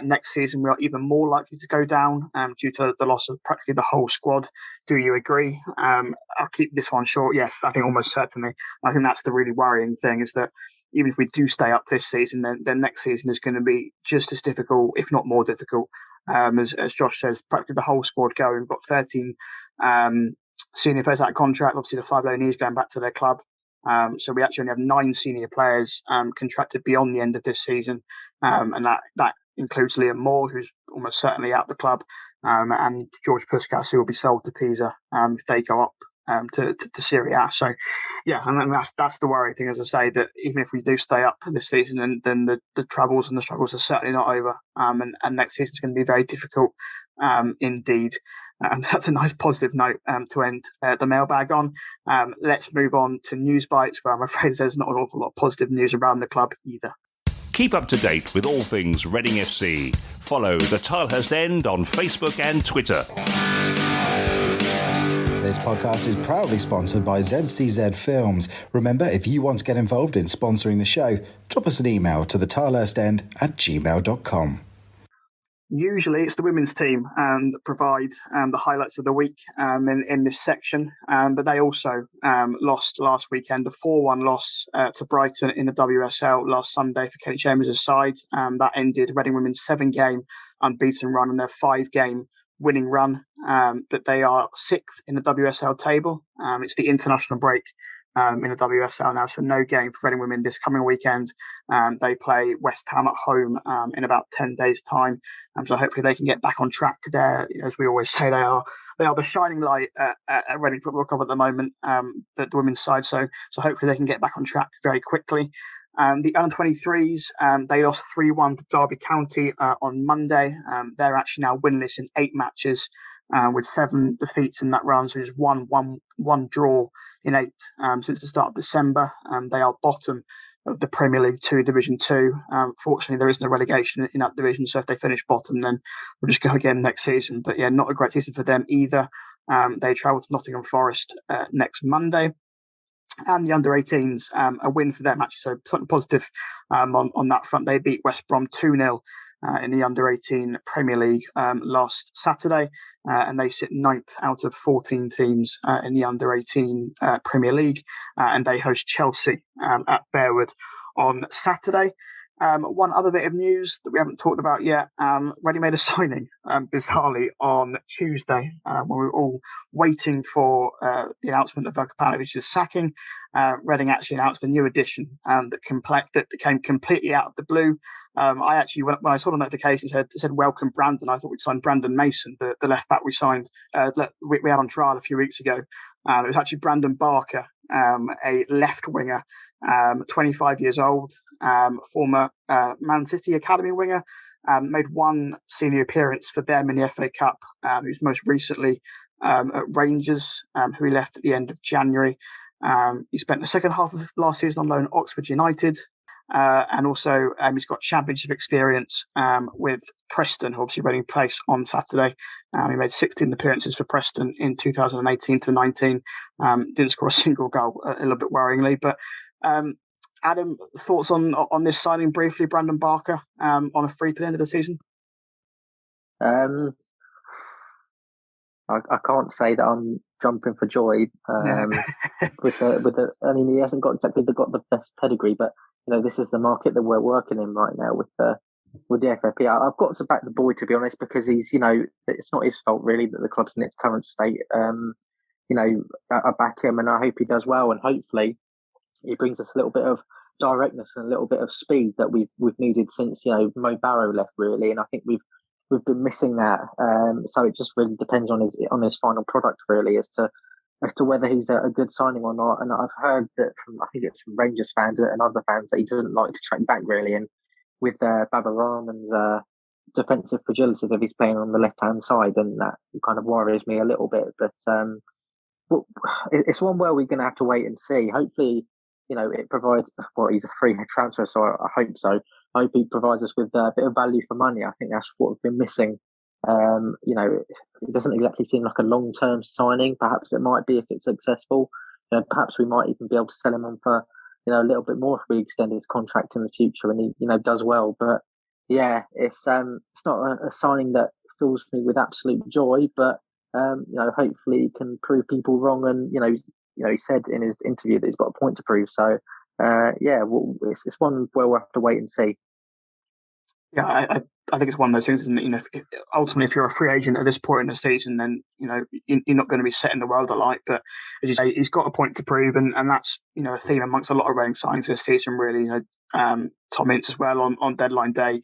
next season we are even more likely to go down due to the loss of practically the whole squad. Do you agree? I'll keep this one short. Yes, I think almost certainly. I think that's the really worrying thing, is that even if we do stay up this season, then next season is going to be just as difficult, if not more difficult. As Josh says, practically the whole squad going. We've got 13 senior players out of contract. Obviously, the 5 loanees going back to their club. So we actually only have 9 senior players contracted beyond the end of this season. And that includes Liam Moore, who's almost certainly out the club, and George Puskas, who will be sold to Pisa if they go up to Serie A. So, yeah, and that's the worrying thing, as I say, that even if we do stay up this season, then the troubles and the struggles are certainly not over. And next season is going to be very difficult indeed. That's a nice positive note to end the mailbag on. Let's move on to Newsbites, where I'm afraid there's not an awful lot of positive news around the club either. Keep up to date with all things Reading FC. Follow the Tilehurst End on Facebook and Twitter. This podcast is proudly sponsored by ZCZ Films. Remember, if you want to get involved in sponsoring the show, drop us an email to thetilehurstend@gmail.com. Usually it's the women's team that provides the highlights of the week in this section, but they also lost last weekend, a 4-1 loss to Brighton in the WSL last Sunday for Kate Chambers' side. That ended Reading Women's 7-game unbeaten run and their 5-game winning run, but they are 6th in the WSL table. It's the international break in the WSL now, so no game for Reading Women this coming weekend. They play West Ham at home in about 10 days' time, so hopefully they can get back on track there. As we always say, they are the shining light at Reading Football Club at the moment, the women's side. So hopefully they can get back on track very quickly. The under-23s, they lost 3-1 to Derby County on Monday. They're actually now winless in 8 matches with 7 defeats in that run. So there's one draw in 8 since the start of December. They are bottom of the Premier League 2 Division 2. Fortunately, there isn't a relegation in that division, so if they finish bottom, then we'll just go again next season. But yeah, not a great season for them either. They travel to Nottingham Forest next Monday. And the under-18s, a win for them, actually, so something positive on that front. They beat West Brom 2-0 in the under-18 Premier League last Saturday, and they sit 9th out of 14 teams in the under-18 Premier League, and they host Chelsea at Bearwood on Saturday. One other bit of news that we haven't talked about yet, Reading made a signing, bizarrely, on Tuesday, when we were all waiting for the announcement of Vukanovic's sacking. Reading actually announced a new addition that came completely out of the blue. I actually, when I saw the notifications, it said welcome Brandon. I thought we'd signed Brandon Mason, the left back we signed, we had on trial a few weeks ago. It was actually Brandon Barker, a left winger, 25 years old, former Man City Academy winger, made one senior appearance for them in the FA Cup. He was most recently at Rangers, who he left at the end of January. He spent the second half of last season on loan at Oxford United. And also he's got championship experience with Preston, who obviously Reading placed on Saturday. He made 16 appearances for Preston in 2018 to 19. Didn't score a single goal, a little bit worryingly. But Adam, thoughts on this signing briefly, Brandon Barker, on a free to the end of the season? I can't say that I'm jumping for joy with the. I mean, he hasn't got the best pedigree, but this is the market that we're working in right now with the FFP. I've got to back the boy, to be honest, because he's it's not his fault really that the club's in its current state. I back him, and I hope he does well, and hopefully he brings us a little bit of directness and a little bit of speed that we've needed since Mo Barrow left, really, and I think we've been missing that. So it just really depends on his final product, really, as to whether he's a good signing or not. And I've heard that I think it's from Rangers fans and other fans that he doesn't like to track back, really. And with Baba Rahman's defensive fragilities, if he's playing on the left-hand side, and that kind of worries me a little bit. But it's one where we're going to have to wait and see. Hopefully, it provides. Well, he's a free transfer, so I hope so. I hope he provides us with a bit of value for money. I think that's what we've been missing. It doesn't exactly seem like a long-term signing. Perhaps it might be if it's successful. Perhaps we might even be able to sell him on for a little bit more if we extend his contract in the future and he does well. But yeah, it's not a signing that fills me with absolute joy. But hopefully he can prove people wrong. And he said in his interview that he's got a point to prove. So it's one where we'll have to wait and see. Yeah, I think it's one of those things, isn't it? Ultimately, if you're a free agent at this point in the season, then you're not going to be setting the world alight. But as you say, he's got a point to prove, and that's a theme amongst a lot of Reading signings this season. Really, Tom Ince as well on deadline day.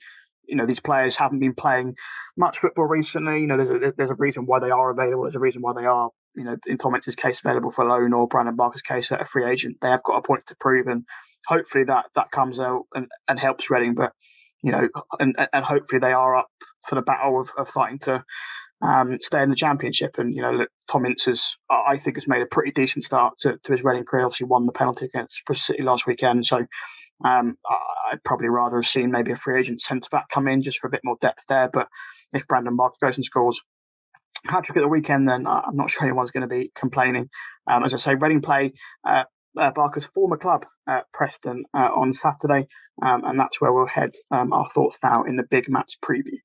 These players haven't been playing much football recently. There's a reason why they are available. There's a reason why they are, in Tom Ince's case, available for loan, or Brandon Barker's case, a free agent. They have got a point to prove, and hopefully that comes out and helps Reading. But and hopefully they are up for the battle of fighting to stay in the Championship. And Tom Ince I think has made a pretty decent start to his Reading career. Obviously won the penalty against Preston City last weekend. So I'd probably rather have seen maybe a free agent centre back come in just for a bit more depth there. But if Brandon Barker goes and scores hat-trick at the weekend, then I'm not sure anyone's going to be complaining. As I say, Reading play Barker's former club, Preston, on Saturday, and that's where we'll head our thoughts now in the big match preview.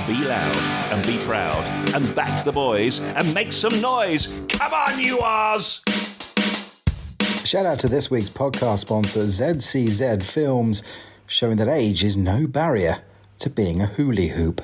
Be loud and be proud and back the boys and make some noise. Come on, you Rs! Shout out to this week's podcast sponsor, ZCZ Films, showing that age is no barrier to being a hula hoop.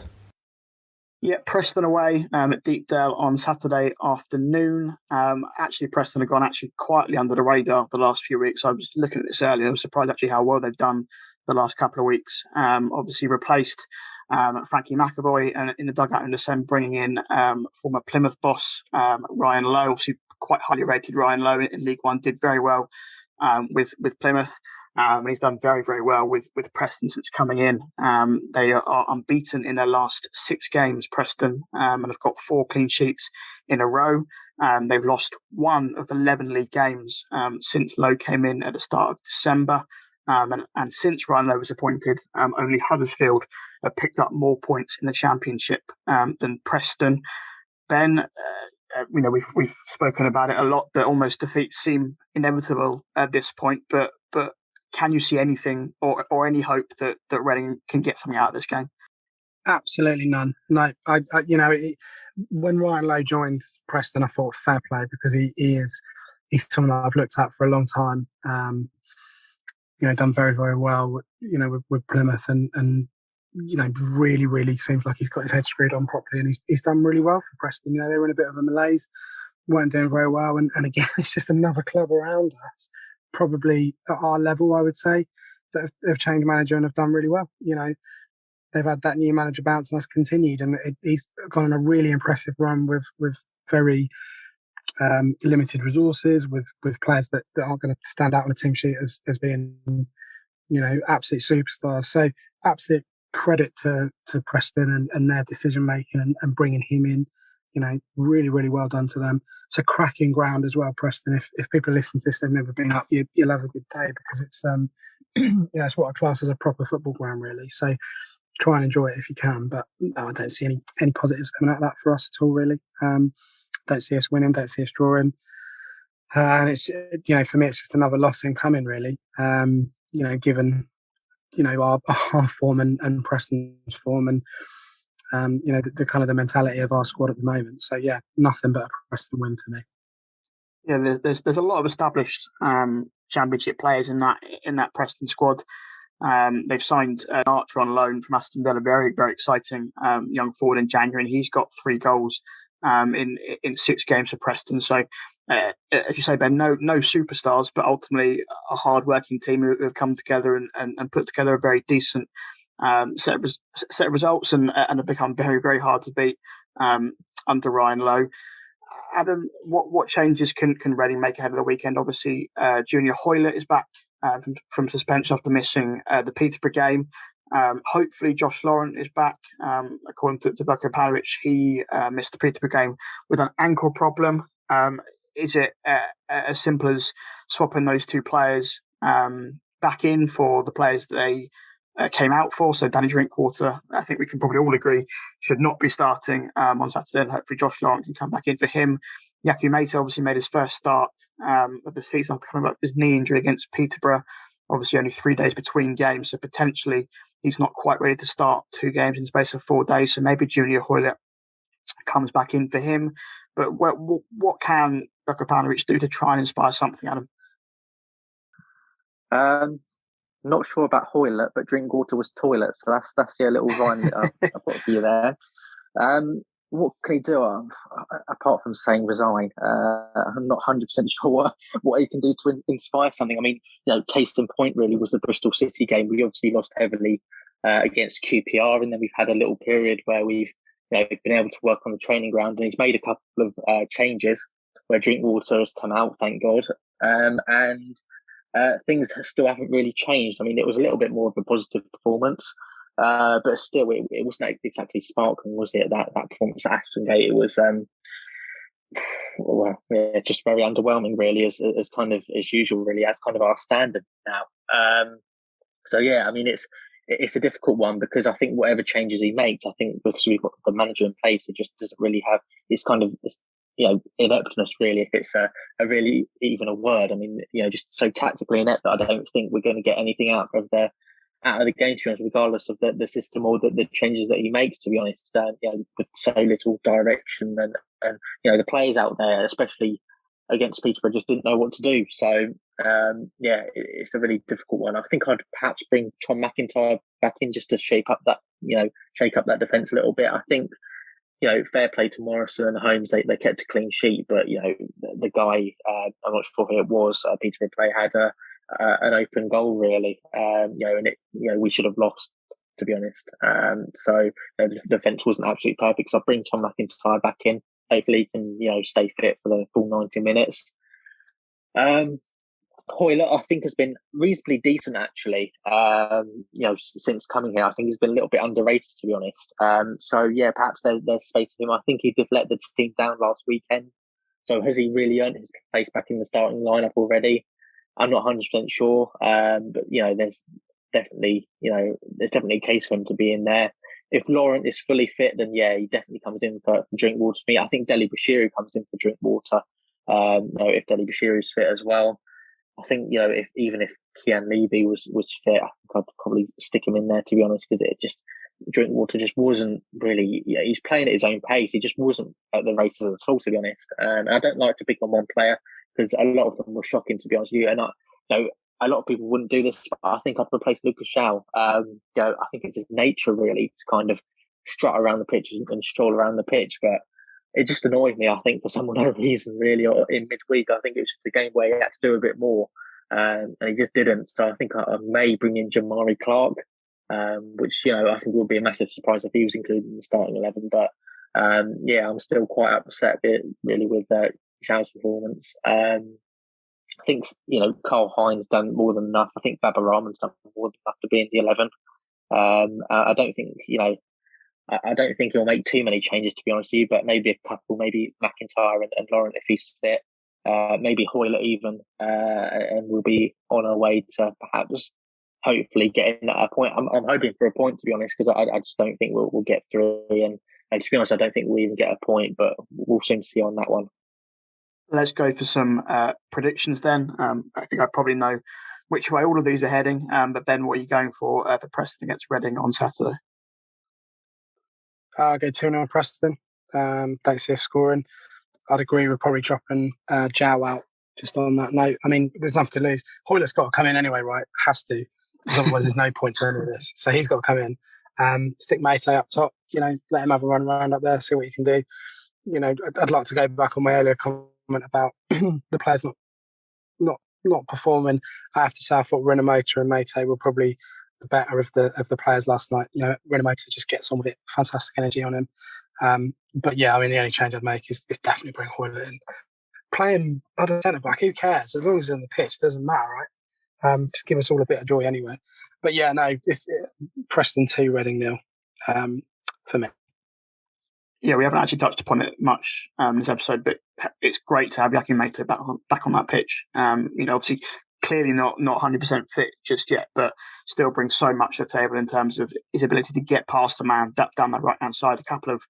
Yeah, Preston away at Deepdale on Saturday afternoon. Actually, Preston have gone quietly under the radar the last few weeks. I was looking at this earlier. I was surprised actually how well they've done the last couple of weeks. Obviously replaced Frankie McAvoy in the dugout in December, bringing in former Plymouth boss Ryan Lowe. Obviously quite highly rated Ryan Lowe in League One, did very well with Plymouth. And he's done very, very well with Preston since coming in. They are unbeaten in their last 6 games, Preston, and have got 4 clean sheets in a row. They've lost 1 of 11 league games since Lowe came in at the start of December. And since Ryan Lowe was appointed, only Huddersfield have picked up more points in the Championship than Preston. Ben, we've spoken about it a lot, that almost defeats seem inevitable at this point, but can you see anything or any hope that Reading can get something out of this game? Absolutely none. No, when Ryan Lowe joined Preston, I thought fair play, because he's someone that I've looked at for a long time. Done very, very well, with Plymouth and really, really seems like he's got his head screwed on properly, and he's done really well for Preston. They were in a bit of a malaise, weren't doing very well, and again, it's just another club around us, probably at our level, I would say, that have changed manager and have done really well. They've had that new manager bounce, and that's continued, and he's gone on a really impressive run with very limited resources, with players that aren't going to stand out on a team sheet as being absolute superstars. So absolute credit to Preston and their decision making and bringing him in. Really, really well done to them. It's a cracking ground as well, Preston. If people listen to this, they've never been up, you'll have a good day, because it's it's what I class as a proper football ground, really. So try and enjoy it if you can. But no, I don't see any positives coming out of that for us at all, really. Don't see us winning, don't see us drawing. And it's, for me, it's just another loss incoming, really. Given, our form and Preston's form and, the kind of the mentality of our squad at the moment. So, yeah, nothing but a Preston win for me. Yeah, there's a lot of established Championship players in that Preston squad. They've signed an Archer on loan from Aston Villa, very, very exciting young forward in January, and he's got 3 goals in 6 games for Preston. So, as you say, Ben, no superstars, but ultimately a hard-working team who have come together and put together a very decent set of results and have become very, very hard to beat under Ryan Lowe. Adam, what changes can Reading make ahead of the weekend? Obviously, Junior Hoylett is back from suspension after missing the Peterborough game. Hopefully, Josh Laurent is back. According to Bucko Panovic, he missed the Peterborough game with an ankle problem. Is it as simple as swapping those 2 players back in for the players that they came out for? So Danny Drinkwater, I think we can probably all agree, should not be starting on Saturday, and hopefully Josh Laurent can come back in for him. Yaku Mata obviously made his first start of the season after coming back with his knee injury against Peterborough. Obviously only 3 days between games, so potentially he's not quite ready to start 2 games in the space of 4 days. So maybe Junior Hoylett comes back in for him. But what can Bucko Panovic do to try and inspire something, Adam? Not sure about Hoylett, but Drinkwater was toilet, so that's your little rhyme that I've got for you there. What can he do apart from saying resign? I'm not 100% sure what he can do to inspire something. I mean, case in point really was the Bristol City game. We obviously lost heavily against QPR, and then we've had a little period where we've been able to work on the training ground, and he's made a couple of changes where Drinkwater has come out, thank God, and things still haven't really changed. I mean, it was a little bit more of a positive performance. But still, it wasn't exactly sparkling, was it? That performance at Ashton Gate, it was just very underwhelming, really, as kind of as usual, really, as kind of our standard now. So yeah, I mean, it's a difficult one, because I think whatever changes he makes, I think because we've got the manager in place, it just doesn't really have this kind of ineptness, really, if it's a really even a word. I mean, just so tactically inept that I don't think we're going to get anything out of the game, to be honest, regardless of the system or the changes that he makes, to be honest. With so little direction and the players out there, especially against Peterborough, just didn't know what to do. So it's a really difficult one. I think I'd perhaps bring Tom McIntyre back in just to shake up that defence a little bit. I think fair play to Morrison and Holmes, they kept a clean sheet, but the guy, I'm not sure who it was, Peterborough player, had an open goal, really, and we should have lost, to be honest. So the defence wasn't absolutely perfect. So I bring Tom McIntyre back in. Hopefully he can stay fit for the full 90 minutes. Hoylett, I think, has been reasonably decent, actually. Since coming here, I think he's been a little bit underrated, to be honest. So yeah, perhaps there's space for him. I think he did let the team down last weekend. So has he really earned his place back in the starting lineup already? I'm not 100% sure. But there's definitely a case for him to be in there. If Laurent is fully fit, then yeah, he definitely comes in for Drinkwater for me. I think Dele Bashiru comes in for Drinkwater. If Dele Bashiru is fit as well, I think if Kian Levy was fit, I think I'd probably stick him in there, to be honest, because Drinkwater just wasn't really. Yeah, he's playing at his own pace. He just wasn't at the races at all, to be honest. And I don't like to pick on one player because a lot of them were shocking, to be honest with you. And a lot of people wouldn't do this, but I think I'd replace Lucas Shaw. I think it's his nature really to kind of strut around the pitch and stroll around the pitch, but it just annoyed me. I think for some unknown reason, really, or in midweek, I think it was just a game where he had to do a bit more, and he just didn't. So I think I may bring in Jamari Clark, which I think would be a massive surprise if he was included in the starting 11. But I'm still quite upset really with Shaw's performance. I think Carl Hines done more than enough. I think Baba Rahman's done more than enough to be in the 11. I don't think I don't think he'll make too many changes, to be honest with you, but maybe a couple, maybe McIntyre and Laurent if he's fit, maybe Hoylett even, and we'll be on our way to perhaps hopefully getting at a point. I'm hoping for a point, to be honest, because I just don't think we'll get through. And to be honest, I don't think we'll even get a point, but we'll soon see on that one. Let's go for some predictions then. I think I probably know which way all of these are heading, but Ben, what are you going for Preston against Reading on Saturday? I'll go 2-0 Preston. Don't see us scoring. I'd agree with probably dropping Jow out just on that note. I mean, there's nothing to lose. Hoylett's got to come in anyway, right? Has to. Because otherwise there's no point to any of this. So he's got to come in. Stick Mate up top, let him have a run around up there, see what he can do. I'd like to go back on my earlier comment about the players not performing. I have to say I thought Renamotor and Mate were probably the better of the players last night. Renamotor just gets on with it. Fantastic energy on him. But yeah, I mean, the only change I'd make is definitely bring Hoylett in. Play him other centre back, who cares? As long as he's on the pitch, it doesn't matter, right? Just give us all a bit of joy anyway. But yeah, no, it's Preston 2, Reading 0 for me. Yeah, we haven't actually touched upon it much this episode, but it's great to have Yakin Mate back on that pitch. Obviously, clearly not 100% fit just yet, but still brings so much to the table in terms of his ability to get past a man down the right-hand side. A couple of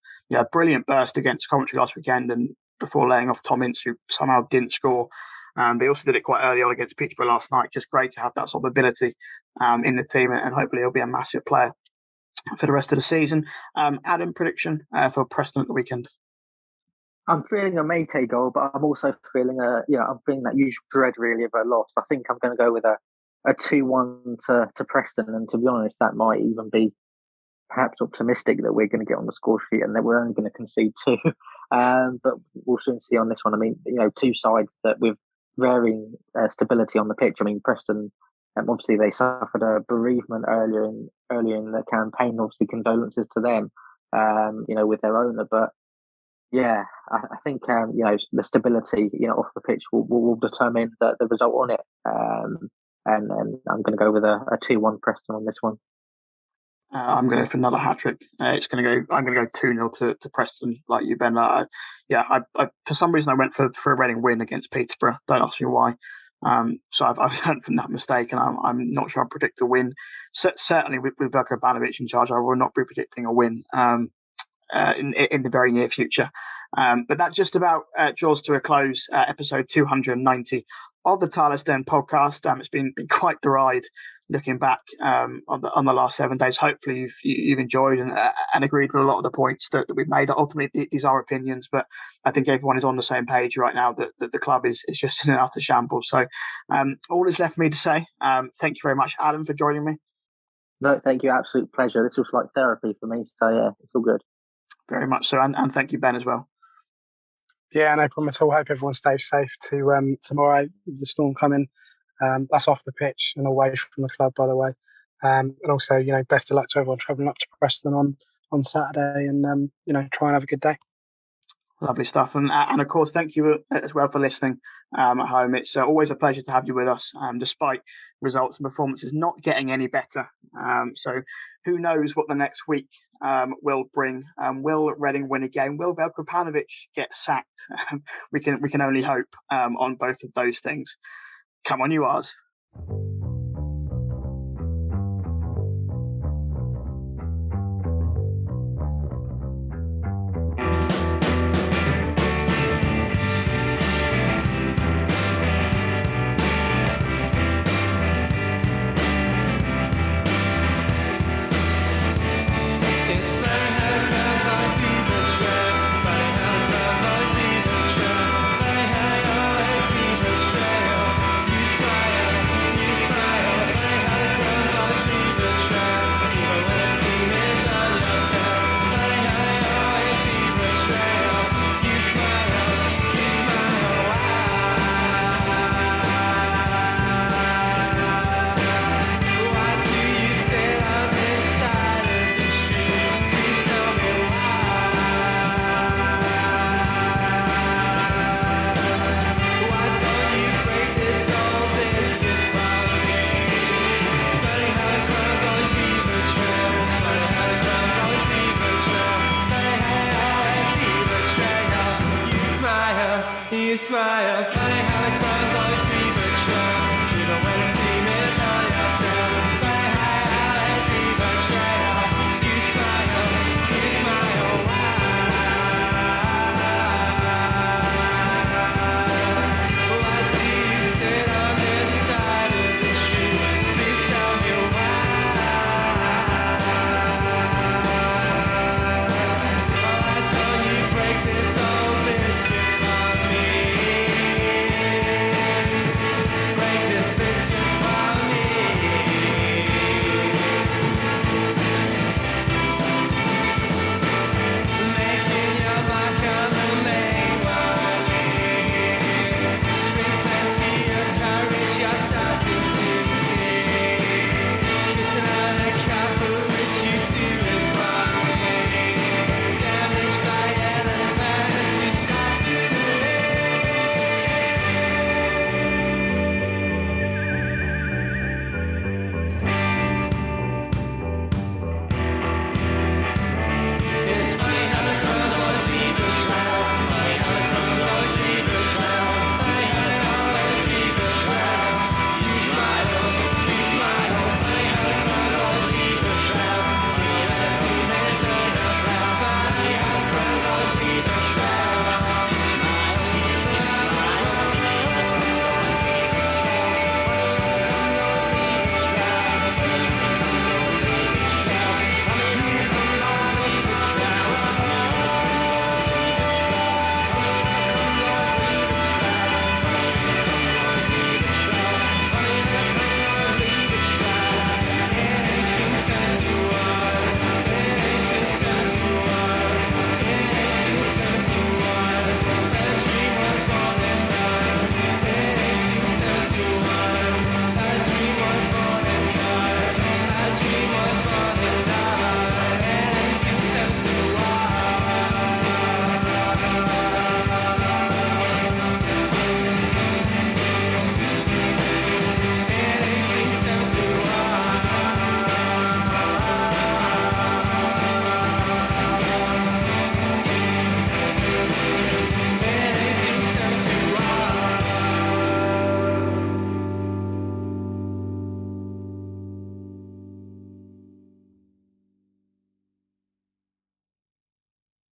brilliant bursts against Coventry last weekend and before laying off Tom Ince, who somehow didn't score. But he also did it quite early on against Peterborough last night. Just great to have that sort of ability in the team, and hopefully he'll be a massive player for the rest of the season. Adam, prediction for Preston at the weekend? I'm feeling a Mate goal, but I'm also feeling I'm feeling that usual dread really of a loss. I think I'm going to go with a 2-1 to Preston, and to be honest, that might even be perhaps optimistic that we're going to get on the score sheet and that we're only going to concede 2. But we'll soon see on this one. I mean, two sides that with varying stability on the pitch. I mean, Preston, obviously they suffered a bereavement earlier in the campaign. Obviously, condolences to them, with their owner. But yeah, I think the stability off the pitch will determine the result on it. And I'm going to go with a 2-1 Preston on this one. I'm going to go for another hat trick. I'm going to go 2-0 to Preston, like you, Ben. I for some reason I went for a Reading win against Peterborough. Don't ask me why. So I've learned from that mistake, and I'm not sure I predict a win. Certainly with Veljko Banovic in charge, I will not be predicting a win in the very near future. But that just about draws to a close episode 290 of the Tilehurst Den podcast. It's been quite the ride looking back on the last 7 days. Hopefully you've enjoyed and agreed with a lot of the points that we've made. Ultimately, these are opinions, but I think everyone is on the same page right now that the club is just in an utter shambles. So all is left for me to say, thank you very much, Adam, for joining me. No, thank you. Absolute pleasure. This was like therapy for me. So yeah, it's all good. Very much so. And thank you, Ben, as well. Yeah, no problem at all. Hope everyone stays safe to tomorrow with the storm coming. That's off the pitch and away from the club, by the way. And also, best of luck to everyone travelling up to Preston on Saturday, and try and have a good day. Lovely stuff. And of course, thank you as well for listening at home. It's always a pleasure to have you with us, despite results and performances not getting any better. So who knows what the next week will bring. Will Reading win again? Will Veljko Banovic get sacked? We can only hope on both of those things. Come on, you Ars. You smile.